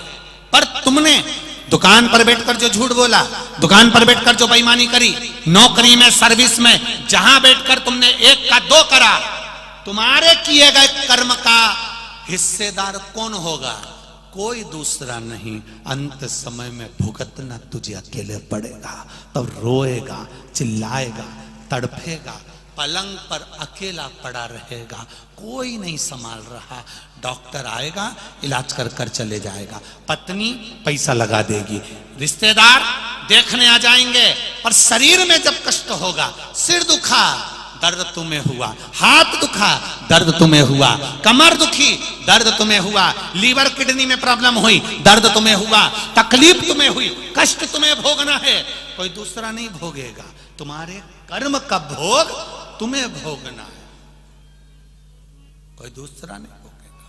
पर तुमने दुकान पर बैठकर जो झूठ बोला, दुकान पर बैठकर जो बेईमानी करी, नौकरी में सर्विस में जहां बैठकर तुमने 1 का 2 करा, तुम्हारे किए गए कर्म का हिस्सेदार कौन होगा? कोई दूसरा नहीं। अंत समय में भुगतना तुझे अकेले पड़ेगा। तब रोएगा, चिल्लाएगा, तड़फेगा, पलंग पर अकेला पड़ा रहेगा, कोई नहीं संभाल रहा। डॉक्टर आएगा, इलाज कर कर चले जाएगा, पत्नी पैसा लगा देगी, रिश्तेदार देखने आ जाएंगे, पर शरीर में जब कष्ट होगा, सिर दुखा दर्द तुम्हें हुआ, हाथ दुखा दर्द तुम्हें हुआ, कमर दुखी दर्द तुम्हें हुआ, लीवर किडनी में प्रॉब्लम हुई दर्द तुम्हें हुआ, तकलीफ तुम्हें हुई, कष्ट तुम्हें भोगना है, कोई दूसरा नहीं भोगेगा। तुम्हारे कर्म का भोग तुम्हें भोगना है, कोई दूसरा नहीं भोगेगा।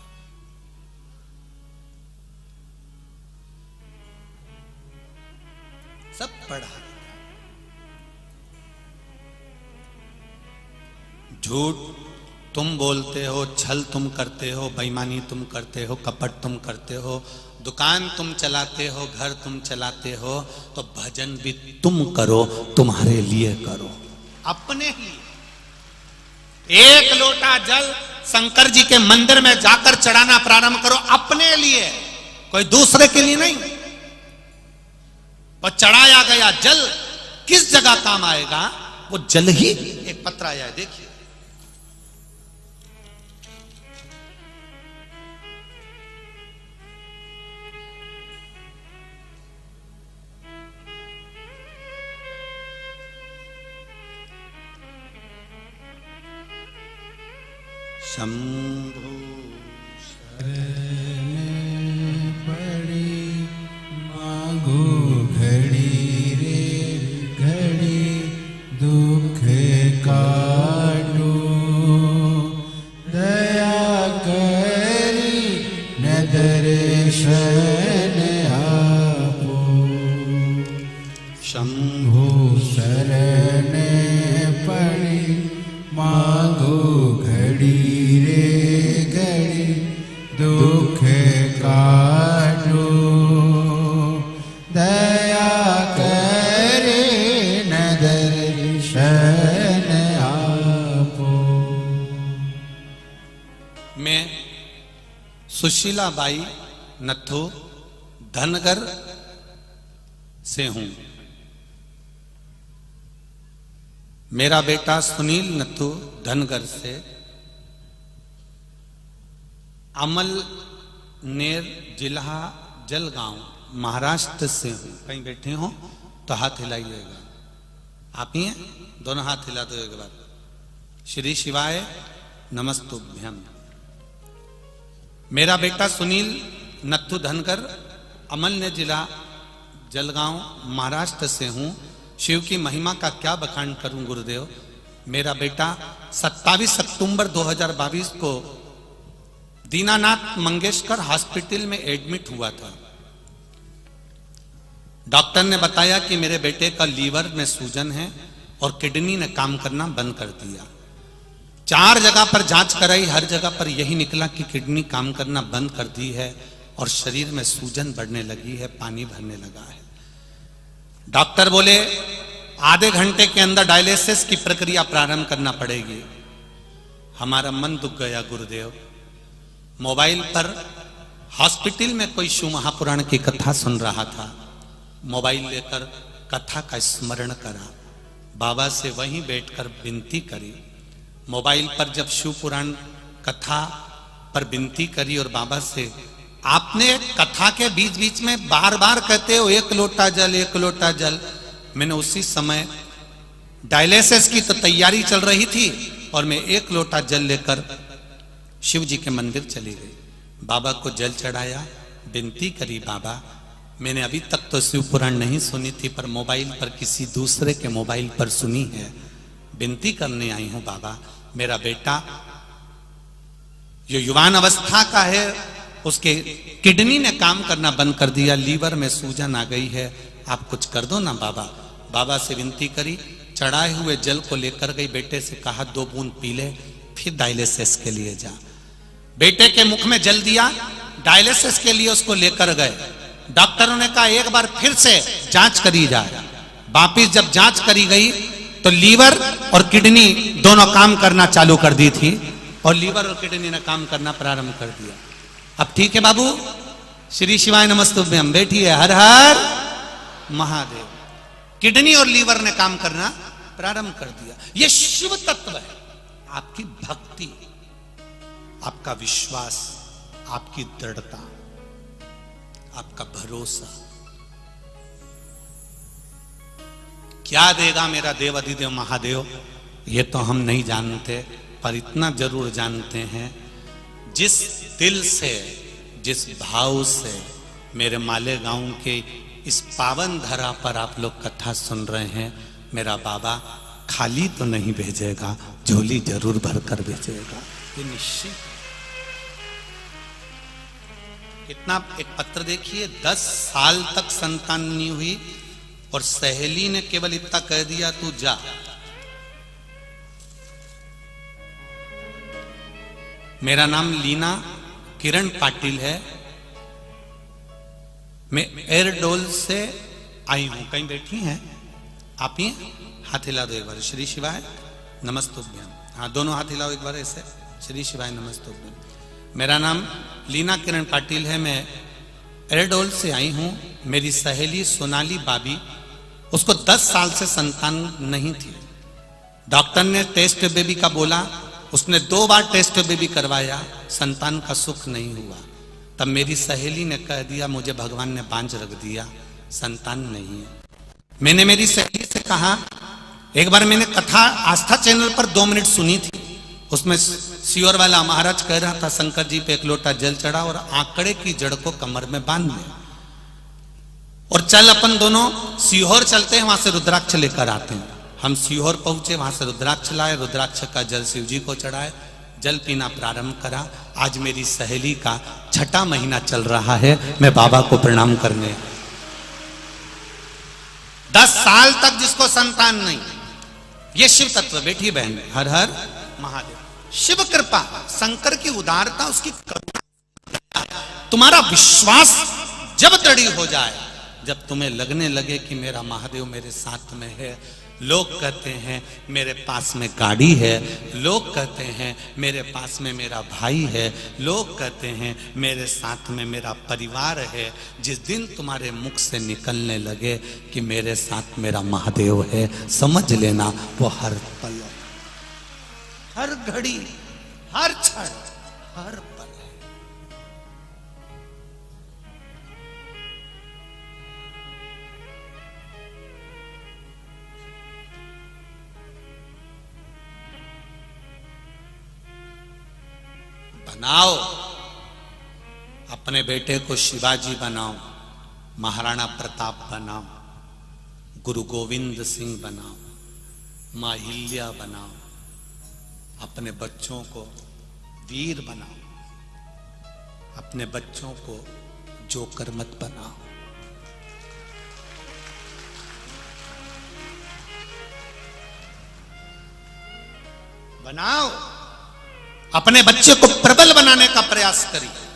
सब पढ़ा। झूठ तुम बोलते हो, छल तुम करते हो, बेईमानी तुम करते हो, कपट तुम करते हो, दुकान तुम चलाते हो, घर तुम चलाते हो, तो भजन भी तुम करो, तुम्हारे लिए करो, अपने लिए। 1 लोटा जल शंकर जी के मंदिर में जाकर चढ़ाना प्रारंभ करो, अपने लिए, कोई दूसरे के लिए नहीं। और चढ़ाया गया जल किस जगह काम आएगा? वो जल ही एक पत्र आया है, देखिए। शंभु शरण पड़ी मांगो घड़ी रे घड़ी दुख काटो, दया करी न दर्शन आपो। शंभु शरण पड़ी मांगो घड़ी रे घड़ी दुख काटो, दया करे न दर्शन आपो। मैं सुशीला बाई नथु धनगर से हूं। मेरा बेटा सुनील नथु धनगर से, अमलनेर जिला जलगांव महाराष्ट्र से हूं। कहीं बैठे हो तो हाथ हिलाइएगा। आप ही हैं? दोनों हाथ हिला दो एक बार। श्री शिवाय नमस्तुभ्यम। मेरा बेटा सुनील नथु धनगर, अमलनेर जिला जलगांव महाराष्ट्र से हूं। शिव की महिमा का क्या बखान करूं गुरुदेव। मेरा बेटा 27 अक्टूबर 2022 को दीनानाथ मंगेशकर हॉस्पिटल में एडमिट हुआ था। डॉक्टर ने बताया कि मेरे बेटे का लीवर में सूजन है और किडनी ने काम करना बंद कर दिया। 4 जगह पर जांच कराई, हर जगह पर यही निकला कि किडनी काम करना बंद कर दी है और शरीर में सूजन बढ़ने लगी है, पानी भरने लगा है। डॉक्टर बोले आधे घंटे के अंदर डायलिसिस की प्रक्रिया प्रारंभ करना पड़ेगी। हमारा मन दुख गया गुरुदेव। मोबाइल पर हॉस्पिटल में कोई शिव महापुराण की कथा सुन रहा था। मोबाइल लेकर कथा का स्मरण करा, बाबा से वहीं बैठकर विनती करी। मोबाइल पर जब शिव पुराण कथा पर विनती करी और बाबा से आपने कथा के बीच बीच में बार बार कहते हो 1 लोटा जल 1 लोटा जल। मैंने उसी समय डायलिसिस की तो तैयारी चल रही थी और मैं 1 लोटा जल लेकर शिव जी के मंदिर चली गई। बाबा को जल चढ़ाया, विनती करी, बाबा मैंने अभी तक तो शिव पुराण नहीं सुनी थी, पर मोबाइल पर किसी दूसरे के मोबाइल पर सुनी है। विनती करने आई हूं बाबा, मेरा बेटा जो युवान अवस्था का है उसके किडनी ने काम करना बंद कर दिया, लीवर में सूजन आ गई है, आप कुछ कर दो ना बाबा। बाबा से विनती करी, चढ़ाए हुए जल को लेकर गई, बेटे से कहा 2 बूंद पी ले, फिर डायलिसिस के लिए जा। बेटे के मुख में जल दिया, डायलिसिस के लिए उसको लेकर गए। डॉक्टरों ने कहा एक बार फिर से जांच करी जाए। वापिस जब जांच करी गई तो लीवर और किडनी दोनों काम करना चालू कर दी थी और लीवर और किडनी ने काम करना प्रारंभ कर दिया। अब ठीक है बाबू, श्री शिवाय नमस्तुभ्यम, बैठिए, हर हर महादेव। किडनी और लीवर ने काम करना प्रारंभ कर दिया। यह शिव तत्व है। आपकी भक्ति, आपका विश्वास, आपकी दृढ़ता, आपका भरोसा क्या देगा मेरा देव अधिदेव महादेव, ये तो हम नहीं जानते, पर इतना जरूर जानते हैं, जिस दिल से, जिस भाव से मेरे मालेगांव के इस पावन धरा पर आप लोग कथा सुन रहे हैं, मेरा बाबा खाली तो नहीं भेजेगा, झोली जरूर भरकर भेजेगा, ये निश्चित। कितना, एक पत्र देखिए, 10 साल तक संतान नहीं हुई और सहेली ने केवल इतना कह दिया तू जा। मेरा नाम लीना किरण पाटिल है, मैं एयरडोल से आई हूं। कहीं बैठी हैं आप? ही हाथ हिला दो एक बार, श्री शिवाय नमस्तुभ्यम। हाँ, दोनों हाथ हिलाओ एक बार ऐसे, श्री शिवाय नमस्तुभ्यम। मेरा नाम लीना किरण पाटिल है, मैं एयरडोल से आई हूं। मेरी सहेली सोनाली बाबी, उसको 10 साल से संतान नहीं थी। डॉक्टर ने टेस्ट बेबी का बोला, उसने 2 बार टेस्ट बेबी करवाया, संतान का सुख नहीं हुआ। तब मेरी सहेली ने कह दिया मुझे भगवान ने बांझ रख दिया, संतान नहीं है। मैंने मेरी सहेली से कहा, एक बार मैंने कथा आस्था चैनल पर 2 मिनट सुनी थी, उसमें सियोर वाला महाराज कह रहा था शंकर जी पे 1 लोटा जल चढ़ा और आंकड़े की जड़ को कमर में बांध ले और चल, अपन दोनों सीहोर चलते हैं, वहां से रुद्राक्ष लेकर आते हैं। हम सीहोर पहुंचे, वहां से रुद्राक्ष लाए, रुद्राक्ष का जल शिव जी को चढ़ाए, जल पीना प्रारंभ करा। आज मेरी सहेली का 6ठा महीना चल रहा है, मैं बाबा को प्रणाम करने। 10 साल तक जिसको संतान नहीं, ये शिव तत्व। बेटी बहन, हर हर महादेव। शिव कृपा, शंकर की उदारता, उसकी करुणा। तुम्हारा विश्वास जब दृढ़ हो जाए, जब तुम्हें लगने लगे कि मेरा महादेव मेरे साथ में है, लोग कहते हैं मेरे पास में गाड़ी है, लोग कहते हैं मेरे पास में मेरा भाई है, लोग कहते हैं मेरे साथ में मेरा परिवार है, जिस दिन तुम्हारे मुख से निकलने लगे कि मेरे साथ मेरा महादेव है, समझ लेना वो हर पल, हर घड़ी, हर क्षण, हर पल है। बनाओ अपने बेटे को शिवाजी बनाओ, महाराणा प्रताप बनाओ, गुरु गोविंद सिंह बनाओ, मां हिल्या बनाओ, अपने बच्चों को वीर बनाओ, अपने बच्चों को जोकर मत बनाओ। बनाओ, अपने बच्चे को प्रबल बनाने का प्रयास करिए।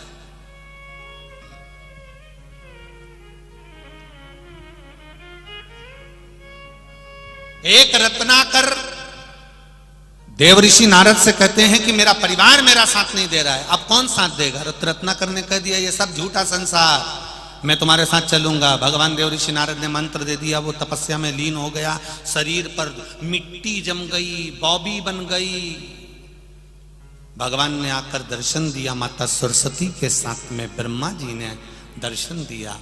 एक रत्नाकर देवऋषि नारद से कहते हैं कि मेरा परिवार मेरा साथ नहीं दे रहा है, अब कौन साथ देगा? रत्नाकर ने कह दिया ये सब झूठा संसार, मैं तुम्हारे साथ चलूंगा। भगवान देव ऋषि नारद ने मंत्र दे दिया, वो तपस्या में लीन हो गया, शरीर पर मिट्टी जम गई, बॉबी बन गई। भगवान ने आकर दर्शन दिया, माता सरस्वती के साथ में ब्रह्मा जी ने दर्शन दिया।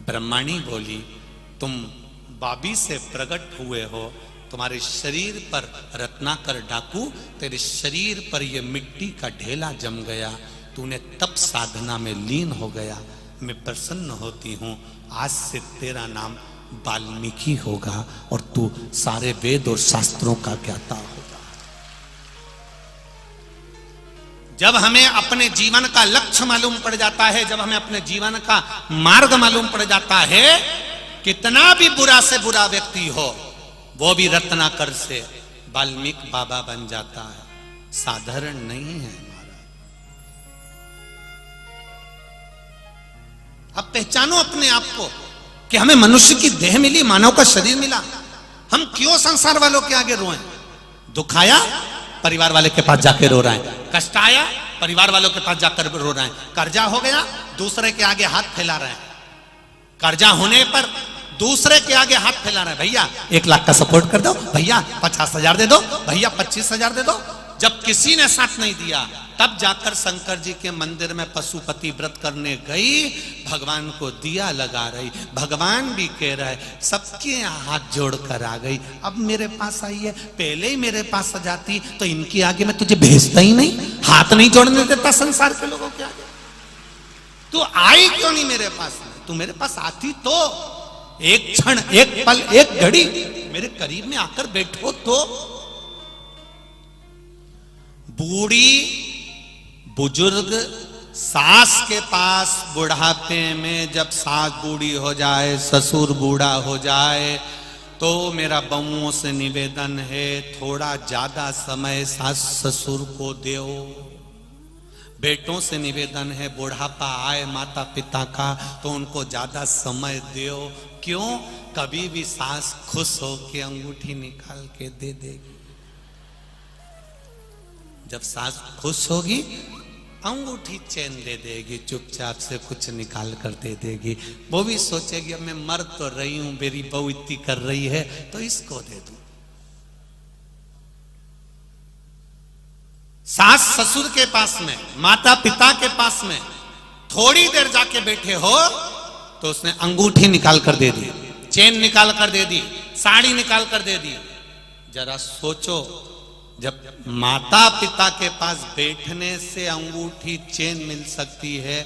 ब्रह्माणी बोली, तुम बॉबी से प्रकट हुए हो, तुम्हारे शरीर पर रत्नाकर डाकू, तेरे शरीर पर ये मिट्टी का ढेला जम गया, तूने तप साधना में लीन हो गया, मैं प्रसन्न होती हूं, आज से तेरा नाम वाल्मीकि होगा और तू सारे वेद और शास्त्रों का ज्ञाता होगा। जब हमें अपने जीवन का लक्ष्य मालूम पड़ जाता है, जब हमें अपने जीवन का मार्ग मालूम पड़ जाता है, कितना भी बुरा से बुरा व्यक्ति हो, वो भी रत्नाकर से वाल्मीकि बाबा बन जाता है। साधारण नहीं है हमारा। अब पहचानो अपने आप को कि हमें मनुष्य की देह मिली, मानव का शरीर मिला, हम क्यों संसार वालों के आगे रोएं? दुख आया, परिवार वाले के पास जाके रो रहे हैं, कष्ट आया, परिवार वालों के पास जाकर रो रहे हैं, कर्जा हो गया, दूसरे के आगे हाथ फैला रहे हैं, कर्जा होने पर दूसरे के आगे हाथ फैला रहे हैं, भैया 1 लाख का सपोर्ट कर दो, भैया 50,000 दे दो, भैया 25,000 दे दो। जब किसी ने साथ नहीं दिया, तब जाकर शंकर जी के मंदिर में पशुपति व्रत करने गई, भगवान को दिया लगा रही, भगवान भी कह रहे सबके हाथ जोड़कर आ गई, अब मेरे पास आई है, पहले ही मेरे पास आ जाती तो इनके आगे मैं तुझे भेजता ही नहीं, हाथ नहीं जोड़ने देता संसार के लोगों के आगे। तू आई क्यों नहीं मेरे पास? तू मेरे पास आती तो एक क्षण, एक पल, एक घड़ी मेरे करीब में आकर बैठो तो। बूढ़ी बुजुर्ग सास के पास बुढ़ापे में, जब सास बूढ़ी हो जाए, ससुर बूढ़ा हो जाए, तो मेरा बहुओं से निवेदन है, थोड़ा ज्यादा समय सास ससुर को दो। बेटों से निवेदन है, बुढ़ापा आए माता पिता का तो उनको ज्यादा समय दो। क्यों? कभी भी सास खुश हो के अंगूठी निकाल के दे देगी। जब सास खुश होगी, अंगूठी चैन दे देगी, चुपचाप से कुछ निकाल कर दे देगी। वो भी सोचेगी अब मैं मर तो रही हूं, मेरी बहू इतनी कर रही है तो इसको दे दूं। सास ससुर के पास में, माता पिता के पास में थोड़ी देर जाके बैठे हो तो उसने अंगूठी निकाल कर दे दी, चेन निकाल कर दे दी, साड़ी निकाल कर दे दी। जरा सोचो, जब माता पिता के पास बैठने से अंगूठी चेन मिल सकती है,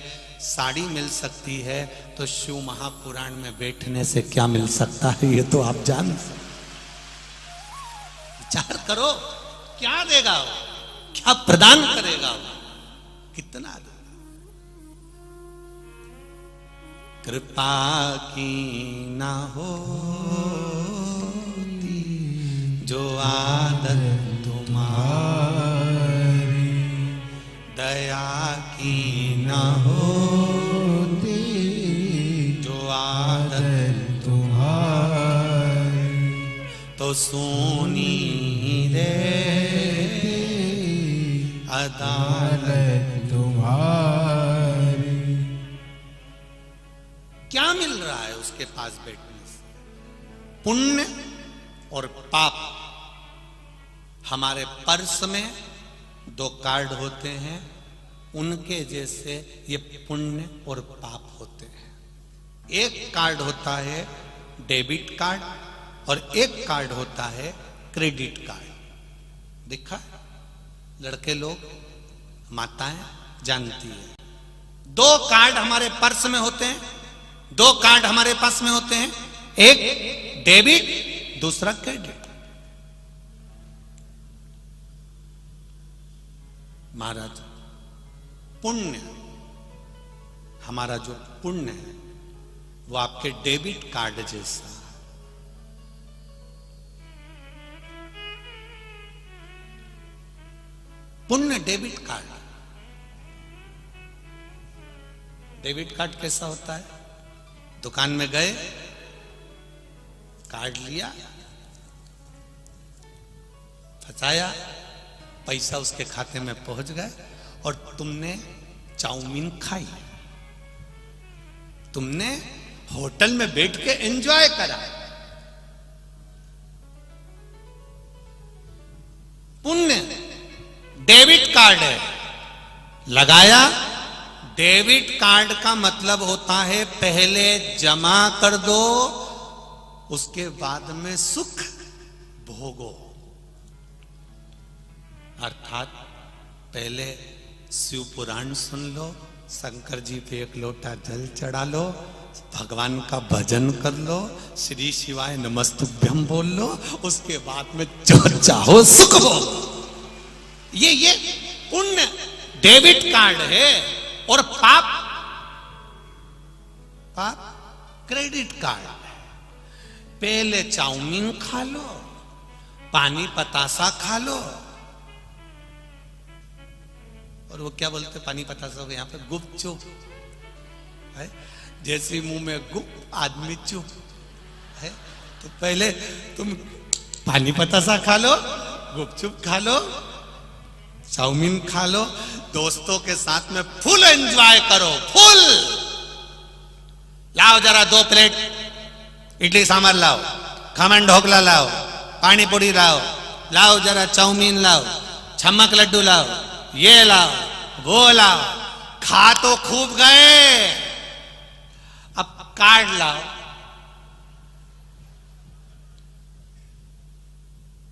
साड़ी मिल सकती है, तो शिव महापुराण में बैठने से क्या मिल सकता है, ये तो आप जान। विचार करो, क्या देगा वो, क्या प्रदान करेगा वो, कितना देगा। कृपा की ना होती जो आदत तुम्हारी, दया की ना होती जो आदत तुम्हारी, तो सोनी रे अदालत तुम्हारी। क्या मिल रहा है उसके पास बैठने से? पुण्य और पाप। हमारे पर्स में 2 कार्ड होते हैं, उनके जैसे ये पुण्य और पाप होते हैं। एक कार्ड होता है डेबिट कार्ड और एक कार्ड होता है क्रेडिट कार्ड। देखा, लड़के लोग, माताएं जानती है। 2 कार्ड हमारे पर्स में होते हैं, 2 कार्ड हमारे पास में होते हैं, एक डेबिट, दूसरा क्रेडिट। महाराज, पुण्य, हमारा जो पुण्य है वो आपके डेबिट कार्ड जैसा। पुण्य डेबिट कार्ड। डेबिट कार्ड कैसा होता है? दुकान में गए, कार्ड लिया, फंसाया, पैसा उसके खाते में पहुंच गए और तुमने चाउमीन खाई। तुमने होटल में बैठ के एंजॉय करा। पुण्य डेबिट कार्ड है, लगाया। डेबिट कार्ड का मतलब होता है पहले जमा कर दो, उसके बाद में सुख भोगो। अर्थात पहले शिव पुराण सुन लो, शंकर जी पे एक लोटा जल चढ़ा लो, भगवान का भजन कर लो, श्री शिवाय नमस्तुभ्यम बोल लो, उसके बाद में जो चाहो सुख भोगो। ये पुण्य डेबिट कार्ड है। और पाप क्रेडिट कार्ड है। पहले चाउमीन खा लो, पानी पतासा खा लो, और वो क्या बोलते पानी पतासा को यहाँ पे गुपचुप है। जैसे मुंह में गुप आदमी चुप है। तो पहले तुम पानी पतासा खा लो, गुपचुप खा लो, चाउमीन खा लो, दोस्तों के साथ में फुल एंजॉय करो। फुल लाओ, जरा 2 प्लेट इडली सांभर लाओ, खमन ढोकला लाओ, पानी पूरी लाओ, लाओ जरा चाउमीन लाओ, छमक लड्डू लाओ, ये लाओ, वो लाओ। खा तो खूब गए, अब कार्ड लाओ,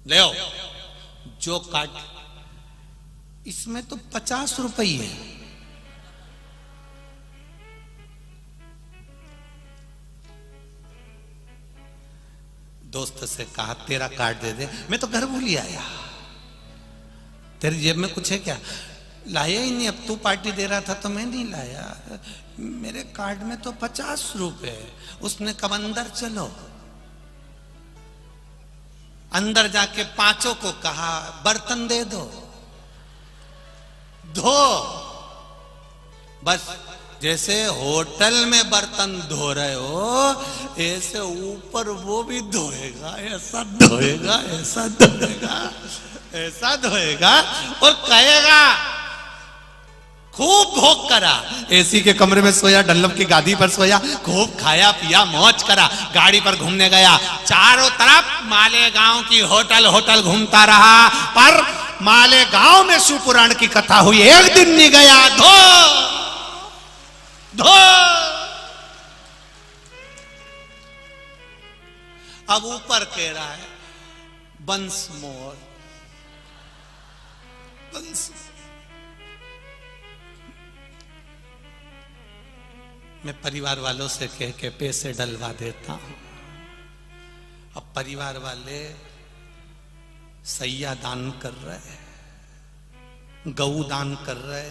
ले आओ। जो कार्ड, इसमें तो 50 रुपये है। दोस्त से कहा तेरा कार्ड दे दे, मैं तो घर भूल ही आया। तेरी जेब में कुछ है क्या? लाया ही नहीं, अब तू पार्टी दे रहा था तो मैं नहीं लाया। मेरे कार्ड में तो 50 रुपए। उसने कहा अंदर चलो। अंदर जाके 5 को कहा बर्तन दे दो, धो। बस जैसे होटल में बर्तन धो रहे हो, ऐसे ऊपर वो भी धोएगा, ऐसा धोएगा, ऐसा धोएगा, ऐसा धोएगा, और कहेगा खूब भोग करा। एसी के कमरे में सोया, डल्लभ की गादी पर सोया, खूब खाया पिया, मौज करा, गाड़ी पर घूमने गया, चारों तरफ मालेगांव की होटल होटल घूमता रहा। पर मालेगांव में शिवपुराण की कथा हुई, एक दिन नहीं गया, धो धो। अब ऊपर कह रहा है वंस मोर, वंस। मैं परिवार वालों से कह के पैसे डलवा देता हूं। अब परिवार वाले सैया दान कर रहे, गऊ दान कर रहे,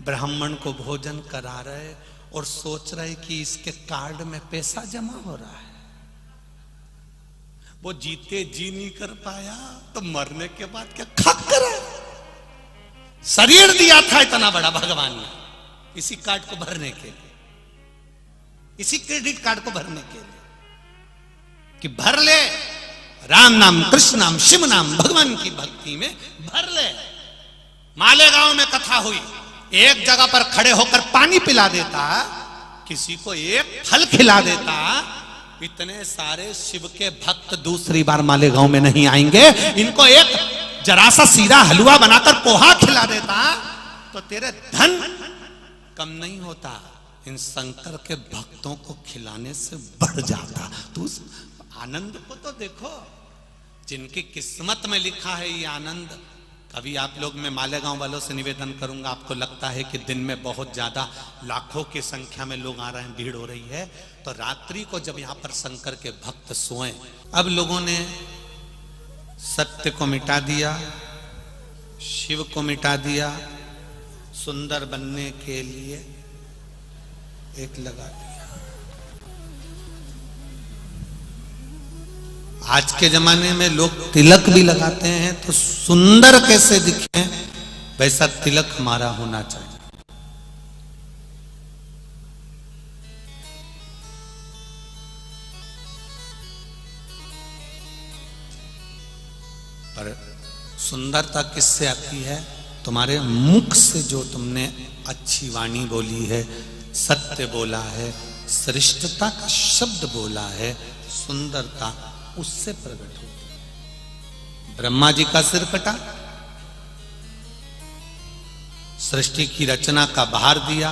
ब्राह्मण को भोजन करा रहे, और सोच रहे कि इसके कार्ड में पैसा जमा हो रहा है। वो जीते जी नहीं कर पाया तो मरने के बाद क्या खाक करे। शरीर दिया था इतना बड़ा भगवान ने इसी कार्ड को भरने के लिए, इसी क्रेडिट कार्ड को भरने के लिए, कि भर ले राम नाम, कृष्ण नाम, शिव नाम, भगवान की भक्ति में भर ले। मालेगांव में कथा हुई, एक जगह पर खड़े होकर पानी पिला देता, किसी को एक फल खिला देता, इतने सारे शिव के भक्त दूसरी बार मालेगांव में नहीं आएंगे। इनको एक जरा सा सीधा हलवा बनाकर पोहा खिला देता तो तेरे धन कम नहीं होता, इन शंकर के भक्तों को खिलाने से बढ़ जाता। तो उस आनंद को तो देखो, जिनकी किस्मत में लिखा है ये आनंद। कभी आप लोग, मैं मालेगांव वालों से निवेदन करूंगा, आपको लगता है कि दिन में बहुत ज्यादा लाखों की संख्या में लोग आ रहे हैं, भीड़ हो रही है, तो रात्रि को जब यहां पर शंकर के भक्त सोएं, अब लोगों ने सत्य को मिटा दिया, शिव को मिटा दिया, सुंदर बनने के लिए एक लगा दिया। आज के जमाने में लोग तिलक भी लगाते हैं तो सुंदर कैसे दिखे, वैसा तिलक हमारा होना चाहिए। पर सुंदरता किससे आती है? तुम्हारे मुख से जो तुमने अच्छी वाणी बोली है, सत्य बोला है, श्रेष्ठता का शब्द बोला है, सुंदरता उससे प्रकट होती है। ब्रह्मा जी का सिर कटा, सृष्टि की रचना का भार दिया,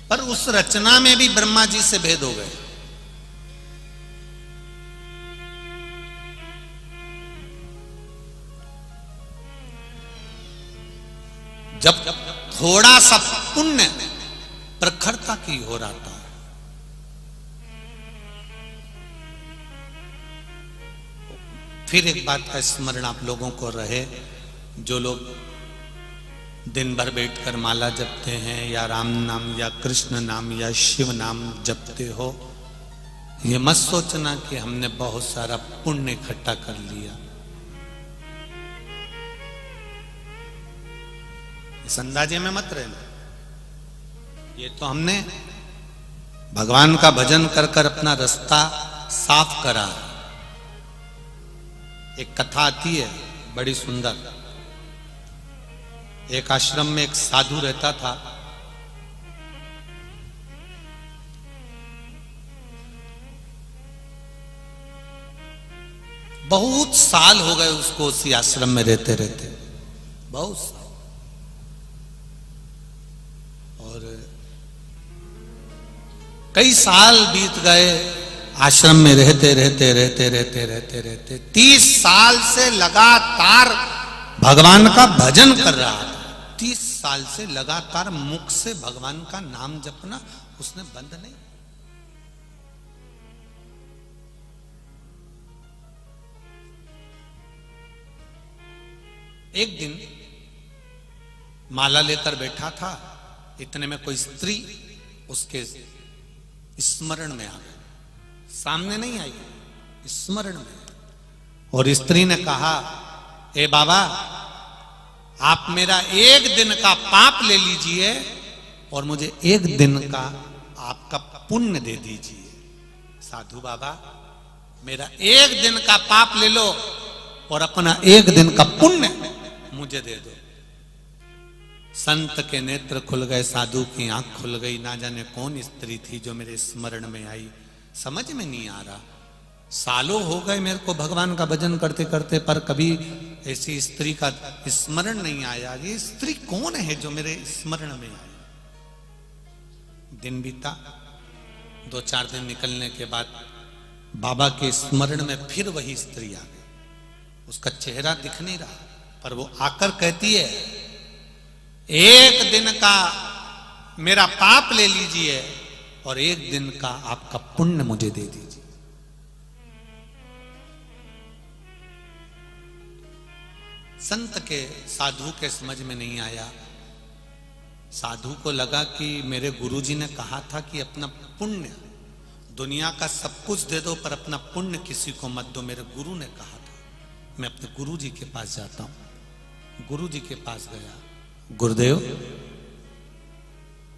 पर उस रचना में भी ब्रह्मा जी से भेद हो गए। जब थोड़ा सा पुण्य प्रखरता की हो रहा था, फिर एक बात का स्मरण आप लोगों को रहे, जो लोग दिन भर बैठकर माला जपते हैं या राम नाम या कृष्ण नाम या शिव नाम जपते हो, ये मत सोचना कि हमने बहुत सारा पुण्य इकट्ठा कर लिया। इस अंदाजे में मत रहना। ये तो हमने भगवान का भजन कर कर अपना रास्ता साफ करा। एक कथा आती है बड़ी सुंदर। एक आश्रम में एक साधु रहता था। बहुत साल हो गए उसको उसी आश्रम में रहते रहते, बहुत साल। और कई साल बीत गए आश्रम में रहते रहते रहते रहते रहते रहते 30 साल से लगातार भगवान का भजन कर रहा था। 30 साल से लगातार मुख से भगवान का नाम जपना उसने बंद नहीं। एक दिन माला लेकर बैठा था, इतने में कोई स्त्री उसके स्मरण में आ गई। सामने नहीं आई, स्मरण में। और स्त्री ने कहा, ए बाबा, आप मेरा एक दिन का पाप ले लीजिए और मुझे एक दिन का आपका पुण्य दे दीजिए। साधु बाबा, मेरा एक दिन का पाप ले लो और अपना एक दिन का पुण्य मुझे दे दो। संत के नेत्र खुल गए, साधु की आंख खुल गई। ना जाने कौन स्त्री थी जो मेरे स्मरण में आई, समझ में नहीं आ रहा। सालों हो गए मेरे को भगवान का भजन करते करते, पर कभी ऐसी स्त्री का स्मरण नहीं आया। ये स्त्री कौन है जो मेरे स्मरण में आई? दिन बीता, 2-4 दिन निकलने के बाद बाबा के स्मरण में फिर वही स्त्री आ गई। उसका चेहरा दिख नहीं रहा, पर वो आकर कहती है, एक दिन का मेरा पाप ले लीजिए और एक दिन का आपका पुण्य मुझे दे दीजिए। संत के, साधु के समझ में नहीं आया। साधु को लगा कि मेरे गुरुजी ने कहा था कि अपना पुण्य, दुनिया का सब कुछ दे दो पर अपना पुण्य किसी को मत दो। मेरे गुरु ने कहा था। मैं अपने गुरुजी के पास जाता हूं। गुरुजी के पास गया। गुरुदेव,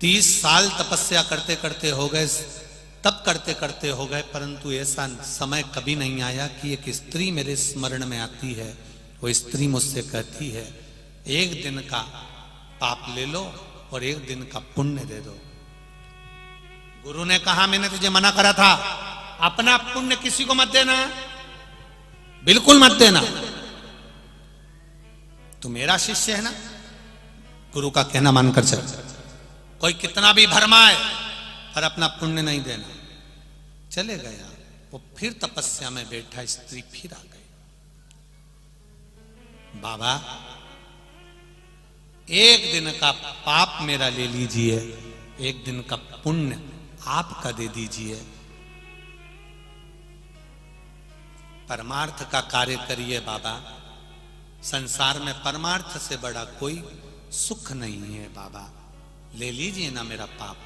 30 साल तपस्या करते करते हो गए, तब करते करते हो गए, परंतु ऐसा समय कभी नहीं आया कि एक स्त्री मेरे स्मरण में आती है। वो स्त्री मुझसे कहती है, एक दिन का पाप ले लो और एक दिन का पुण्य दे दो। गुरु ने कहा, मैंने तुझे मना करा था, अपना पुण्य किसी को मत देना, बिल्कुल मत देना। तू मेरा शिष्य है ना, गुरु का कहना मानकर चल। कोई कितना भी भरमाए पर अपना पुण्य नहीं देना। चले गया। वो फिर तपस्या में बैठा, स्त्री फिर आ गई। बाबा, एक दिन का पाप मेरा ले लीजिए, एक दिन का पुण्य आपका दे दीजिए। परमार्थ का कार्य करिए बाबा। संसार में परमार्थ से बड़ा कोई सुख नहीं है बाबा। ले लीजिए ना मेरा पाप,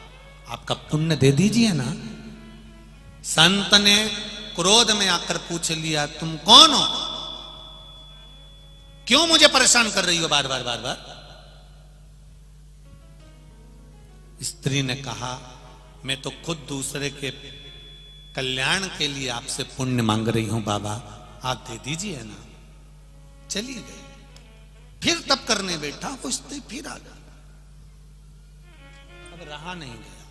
आपका पुण्य दे दीजिए ना। संत ने क्रोध में आकर पूछ लिया, तुम कौन हो? क्यों मुझे परेशान कर रही हो बार बार बार बार? स्त्री ने कहा, मैं तो खुद दूसरे के कल्याण के लिए आपसे पुण्य मांग रही हूं बाबा, आप दे दीजिए ना। चली गई। फिर तब करने बैठा, वो स्त्री फिर आ गई। रहा नहीं गया।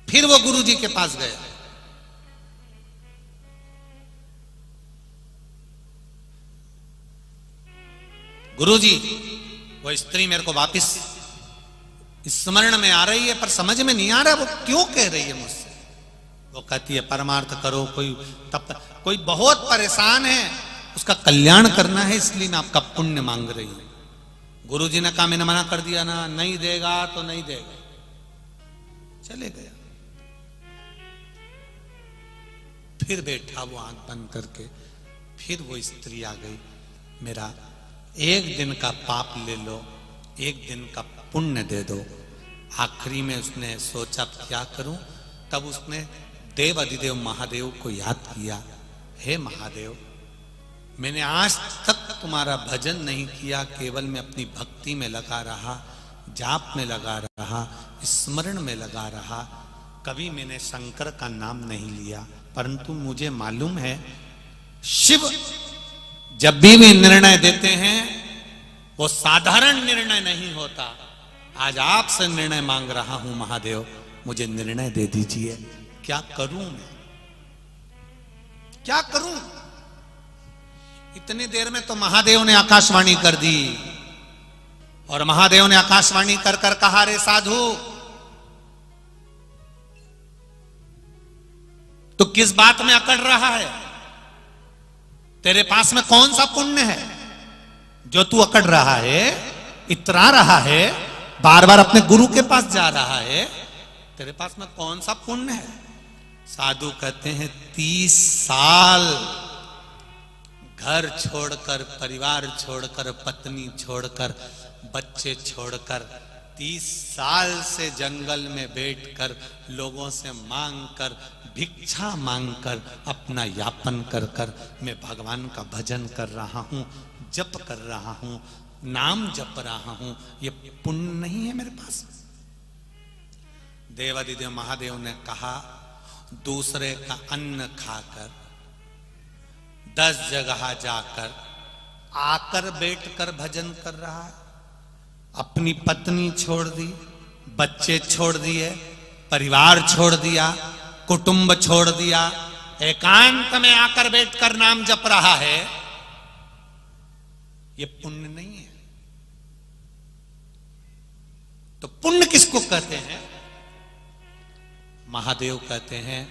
फिर वो गुरु जी के पास गया। गुरु जी, वो स्त्री मेरे को वापस स्मरण में आ रही है, पर समझ में नहीं आ रहा वो क्यों कह रही है मुझसे। वो कहती है परमार्थ करो, कोई बहुत परेशान है, उसका कल्याण करना है, इसलिए मैं आपका पुण्य मांग रही हूं। गुरु जी ने कहा मैंने मना कर दिया ना, नहीं देगा तो नहीं देगा, चले गया। फिर बैठा वो आंख बंद करके, फिर वो स्त्री आ गई, मेरा एक दिन का पाप ले लो, एक दिन का पुण्य दे दो। आखिरी में उसने सोचा क्या करूं, तब उसने देव अधिदेव महादेव को याद किया। हे महादेव, मैंने आज तक तुम्हारा भजन नहीं किया, केवल मैं अपनी भक्ति में लगा रहा, जाप में लगा रहा, स्मरण में लगा रहा, कभी मैंने शंकर का नाम नहीं लिया। परंतु मुझे मालूम है शिव जब भी निर्णय देते हैं वो साधारण निर्णय नहीं होता। आज आपसे निर्णय मांग रहा हूं महादेव, मुझे निर्णय दे दीजिए, क्या करूं मैं, क्या करूं। इतनी देर में तो महादेव ने आकाशवाणी कर दी, और महादेव ने आकाशवाणी कर कर कहा, रे साधु, तो किस बात में अकड़ रहा है, तेरे पास में कौन सा पुण्य है जो तू अकड़ रहा है, इतरा रहा है, बार बार अपने गुरु के पास जा रहा है, तेरे पास में कौन सा पुण्य है। साधु कहते हैं 30 साल घर छोड़कर, परिवार छोड़कर, पत्नी छोड़कर, बच्चे छोड़कर, 30 साल से जंगल में बैठकर लोगों से मांगकर, भिक्षा मांगकर, अपना यापन कर कर मैं भगवान का भजन कर रहा हूं, जप कर रहा हूं, नाम जप रहा हूं, ये पुण्य नहीं है मेरे पास। देवादिदेव महादेव ने कहा, दूसरे का अन्न खाकर, 10 जगह जाकर, आकर बैठकर भजन कर रहा है, अपनी पत्नी छोड़ दी, बच्चे छोड़ दिए, परिवार छोड़ दिया, कुटुंब छोड़ दिया, एकांत में आकर बैठकर नाम जप रहा है, ये पुण्य नहीं है। तो पुण्य किसको कहते हैं? महादेव कहते हैं,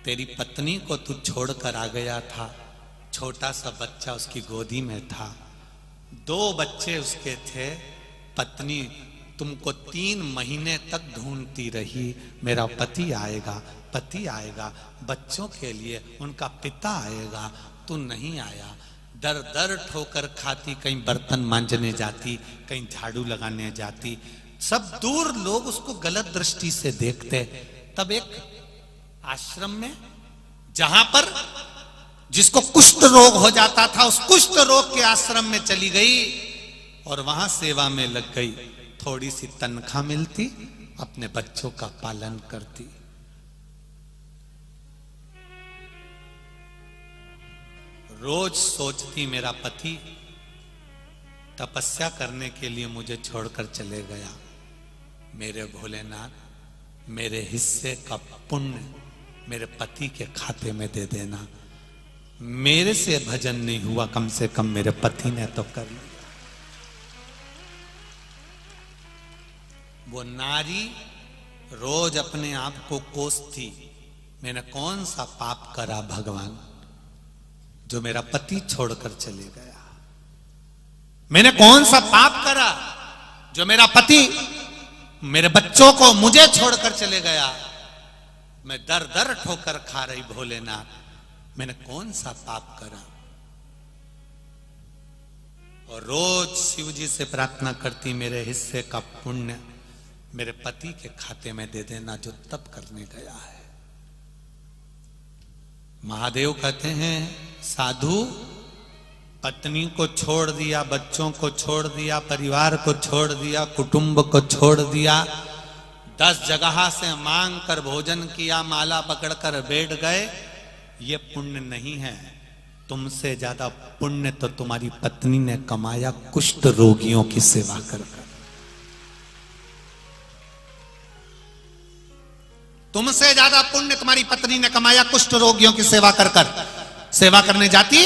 तेरी पत्नी को तू छोड़कर आ गया था, छोटा सा बच्चा उसकी गोदी में था, 2 बच्चे उसके थे, पत्नी तुमको 3 महीने तक ढूंढती रही, मेरा पति आएगा, पति आएगा, बच्चों के लिए उनका पिता आएगा, तू नहीं आया। दर दर ठोकर खाती, कहीं बर्तन मांजने जाती, कहीं झाड़ू लगाने जाती, सब दूर लोग उसको गलत दृष्टि से देखते। तब एक आश्रम में, जहां पर जिसको कुष्ठ रोग हो जाता था, उस कुष्ठ रोग के आश्रम में चली गई और वहां सेवा में लग गई। थोड़ी सी तनख्वाह मिलती, अपने बच्चों का पालन करती। रोज सोचती, मेरा पति तपस्या करने के लिए मुझे छोड़कर चले गया, मेरे भोलेनाथ, मेरे हिस्से का पुण्य मेरे पति के खाते में दे देना। मेरे से भजन नहीं हुआ, कम से कम मेरे पति ने तो कर लिया। वो नारी रोज अपने आप को कोसती, मैंने कौन सा पाप करा भगवान जो मेरा पति छोड़कर चले गया, मैंने कौन सा पाप करा जो मेरा पति मेरे बच्चों को मुझे छोड़कर चले गया, मैं दर दर ठोकर खा रही भोलेनाथ, मैंने कौन सा पाप करा। और रोज शिव जी से प्रार्थना करती, मेरे हिस्से का पुण्य मेरे पति के खाते में दे देना जो तप करने गया है। महादेव कहते हैं, साधु, पत्नी को छोड़ दिया, बच्चों को छोड़ दिया, परिवार को छोड़ दिया, कुटुंब को छोड़ दिया, 10 जगह से मांग कर भोजन किया, माला पकड़कर बैठ गए, ये पुण्य नहीं है। तुमसे ज्यादा पुण्य तो तुम्हारी पत्नी ने कमाया कुष्ठ रोगियों की सेवा कर कर। तुमसे ज्यादा पुण्य तुम्हारी पत्नी ने कमाया कुष्ठ रोगियों की सेवा कर कर। सेवा करने जाती,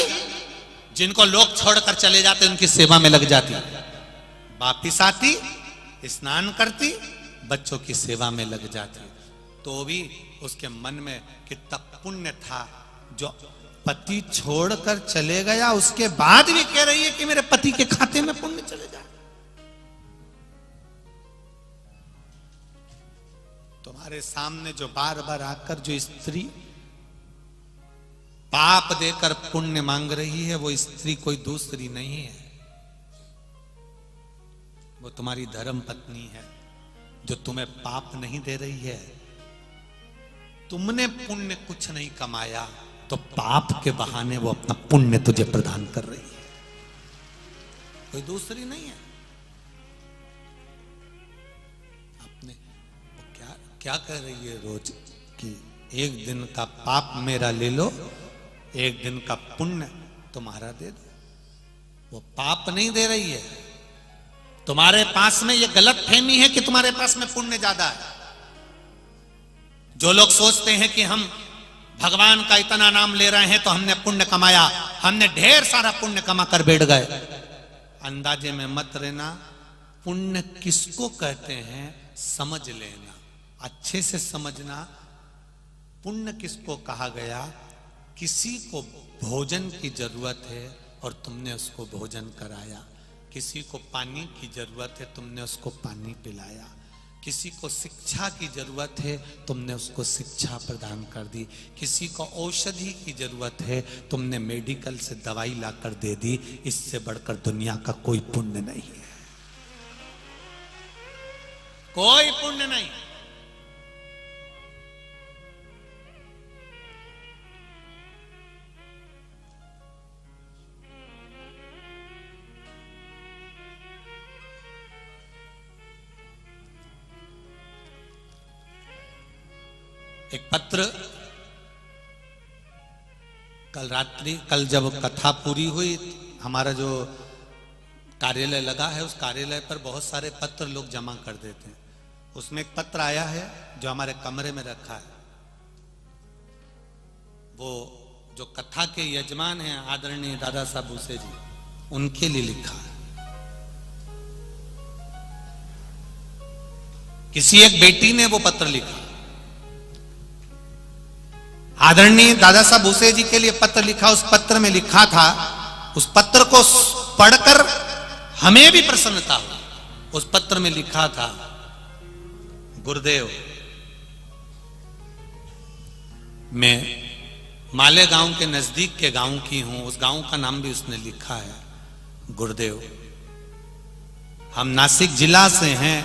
जिनको लोग छोड़कर चले जाते उनकी सेवा में लग जाती, वापिस आती, स्नान करती, बच्चों की सेवा में लग जाती। तो भी उसके मन में कितना पुण्य था, जो पति छोड़कर चले गया उसके बाद भी कह रही है कि मेरे पति के खाते में पुण्य चले जाए। तुम्हारे सामने जो बार बार आकर जो स्त्री पाप देकर पुण्य मांग रही है, वो स्त्री कोई दूसरी नहीं है, वो तुम्हारी धर्म पत्नी है, जो तुम्हें पाप नहीं दे रही है। तुमने पुण्य कुछ नहीं कमाया, तो पाप के बहाने वो अपना पुण्य तुझे प्रदान कर रही है, कोई दूसरी नहीं है। अपने क्या क्या कह रही है रोज कि एक दिन का पाप मेरा ले लो, एक दिन का पुण्य तुम्हारा दे दो। वो पाप नहीं दे रही है, तुम्हारे पास में ये गलत फहमी है कि तुम्हारे पास में पुण्य ज्यादा है। जो लोग सोचते हैं कि हम भगवान का इतना नाम ले रहे हैं तो हमने पुण्य कमाया, हमने ढेर सारा पुण्य कमा कर बैठ गए, अंदाजे में मत रहना। पुण्य किसको कहते हैं समझ लेना, अच्छे से समझना। पुण्य किसको कहा गया? किसी को भोजन की जरूरत है और तुमने उसको भोजन कराया, किसी को पानी की जरूरत है, तुमने उसको पानी पिलाया, किसी को शिक्षा की जरूरत है, तुमने उसको शिक्षा प्रदान कर दी, किसी को औषधि की जरूरत है, तुमने मेडिकल से दवाई लाकर दे दी। इससे बढ़कर दुनिया का कोई पुण्य नहीं है, कोई पुण्य नहीं। एक पत्र कल जब कथा पूरी हुई, हमारा जो कार्यालय लगा है उस कार्यालय पर बहुत सारे पत्र लोग जमा कर देते हैं। उसमें एक पत्र आया है जो हमारे कमरे में रखा है। वो जो कथा के यजमान हैं आदरणीय दादा साहब भूसे जी, उनके लिए लिखा है। किसी एक बेटी ने वो पत्र लिखा, आदरणीय दादा साहब भूसे जी के लिए पत्र लिखा। उस पत्र में लिखा था, उस पत्र को पढ़कर हमें भी प्रसन्नता हुई। उस पत्र में लिखा था, गुरुदेव, मैं मालेगांव के नजदीक के गांव की हूं। उस गांव का नाम भी उसने लिखा है। गुरुदेव, हम नासिक जिला से हैं,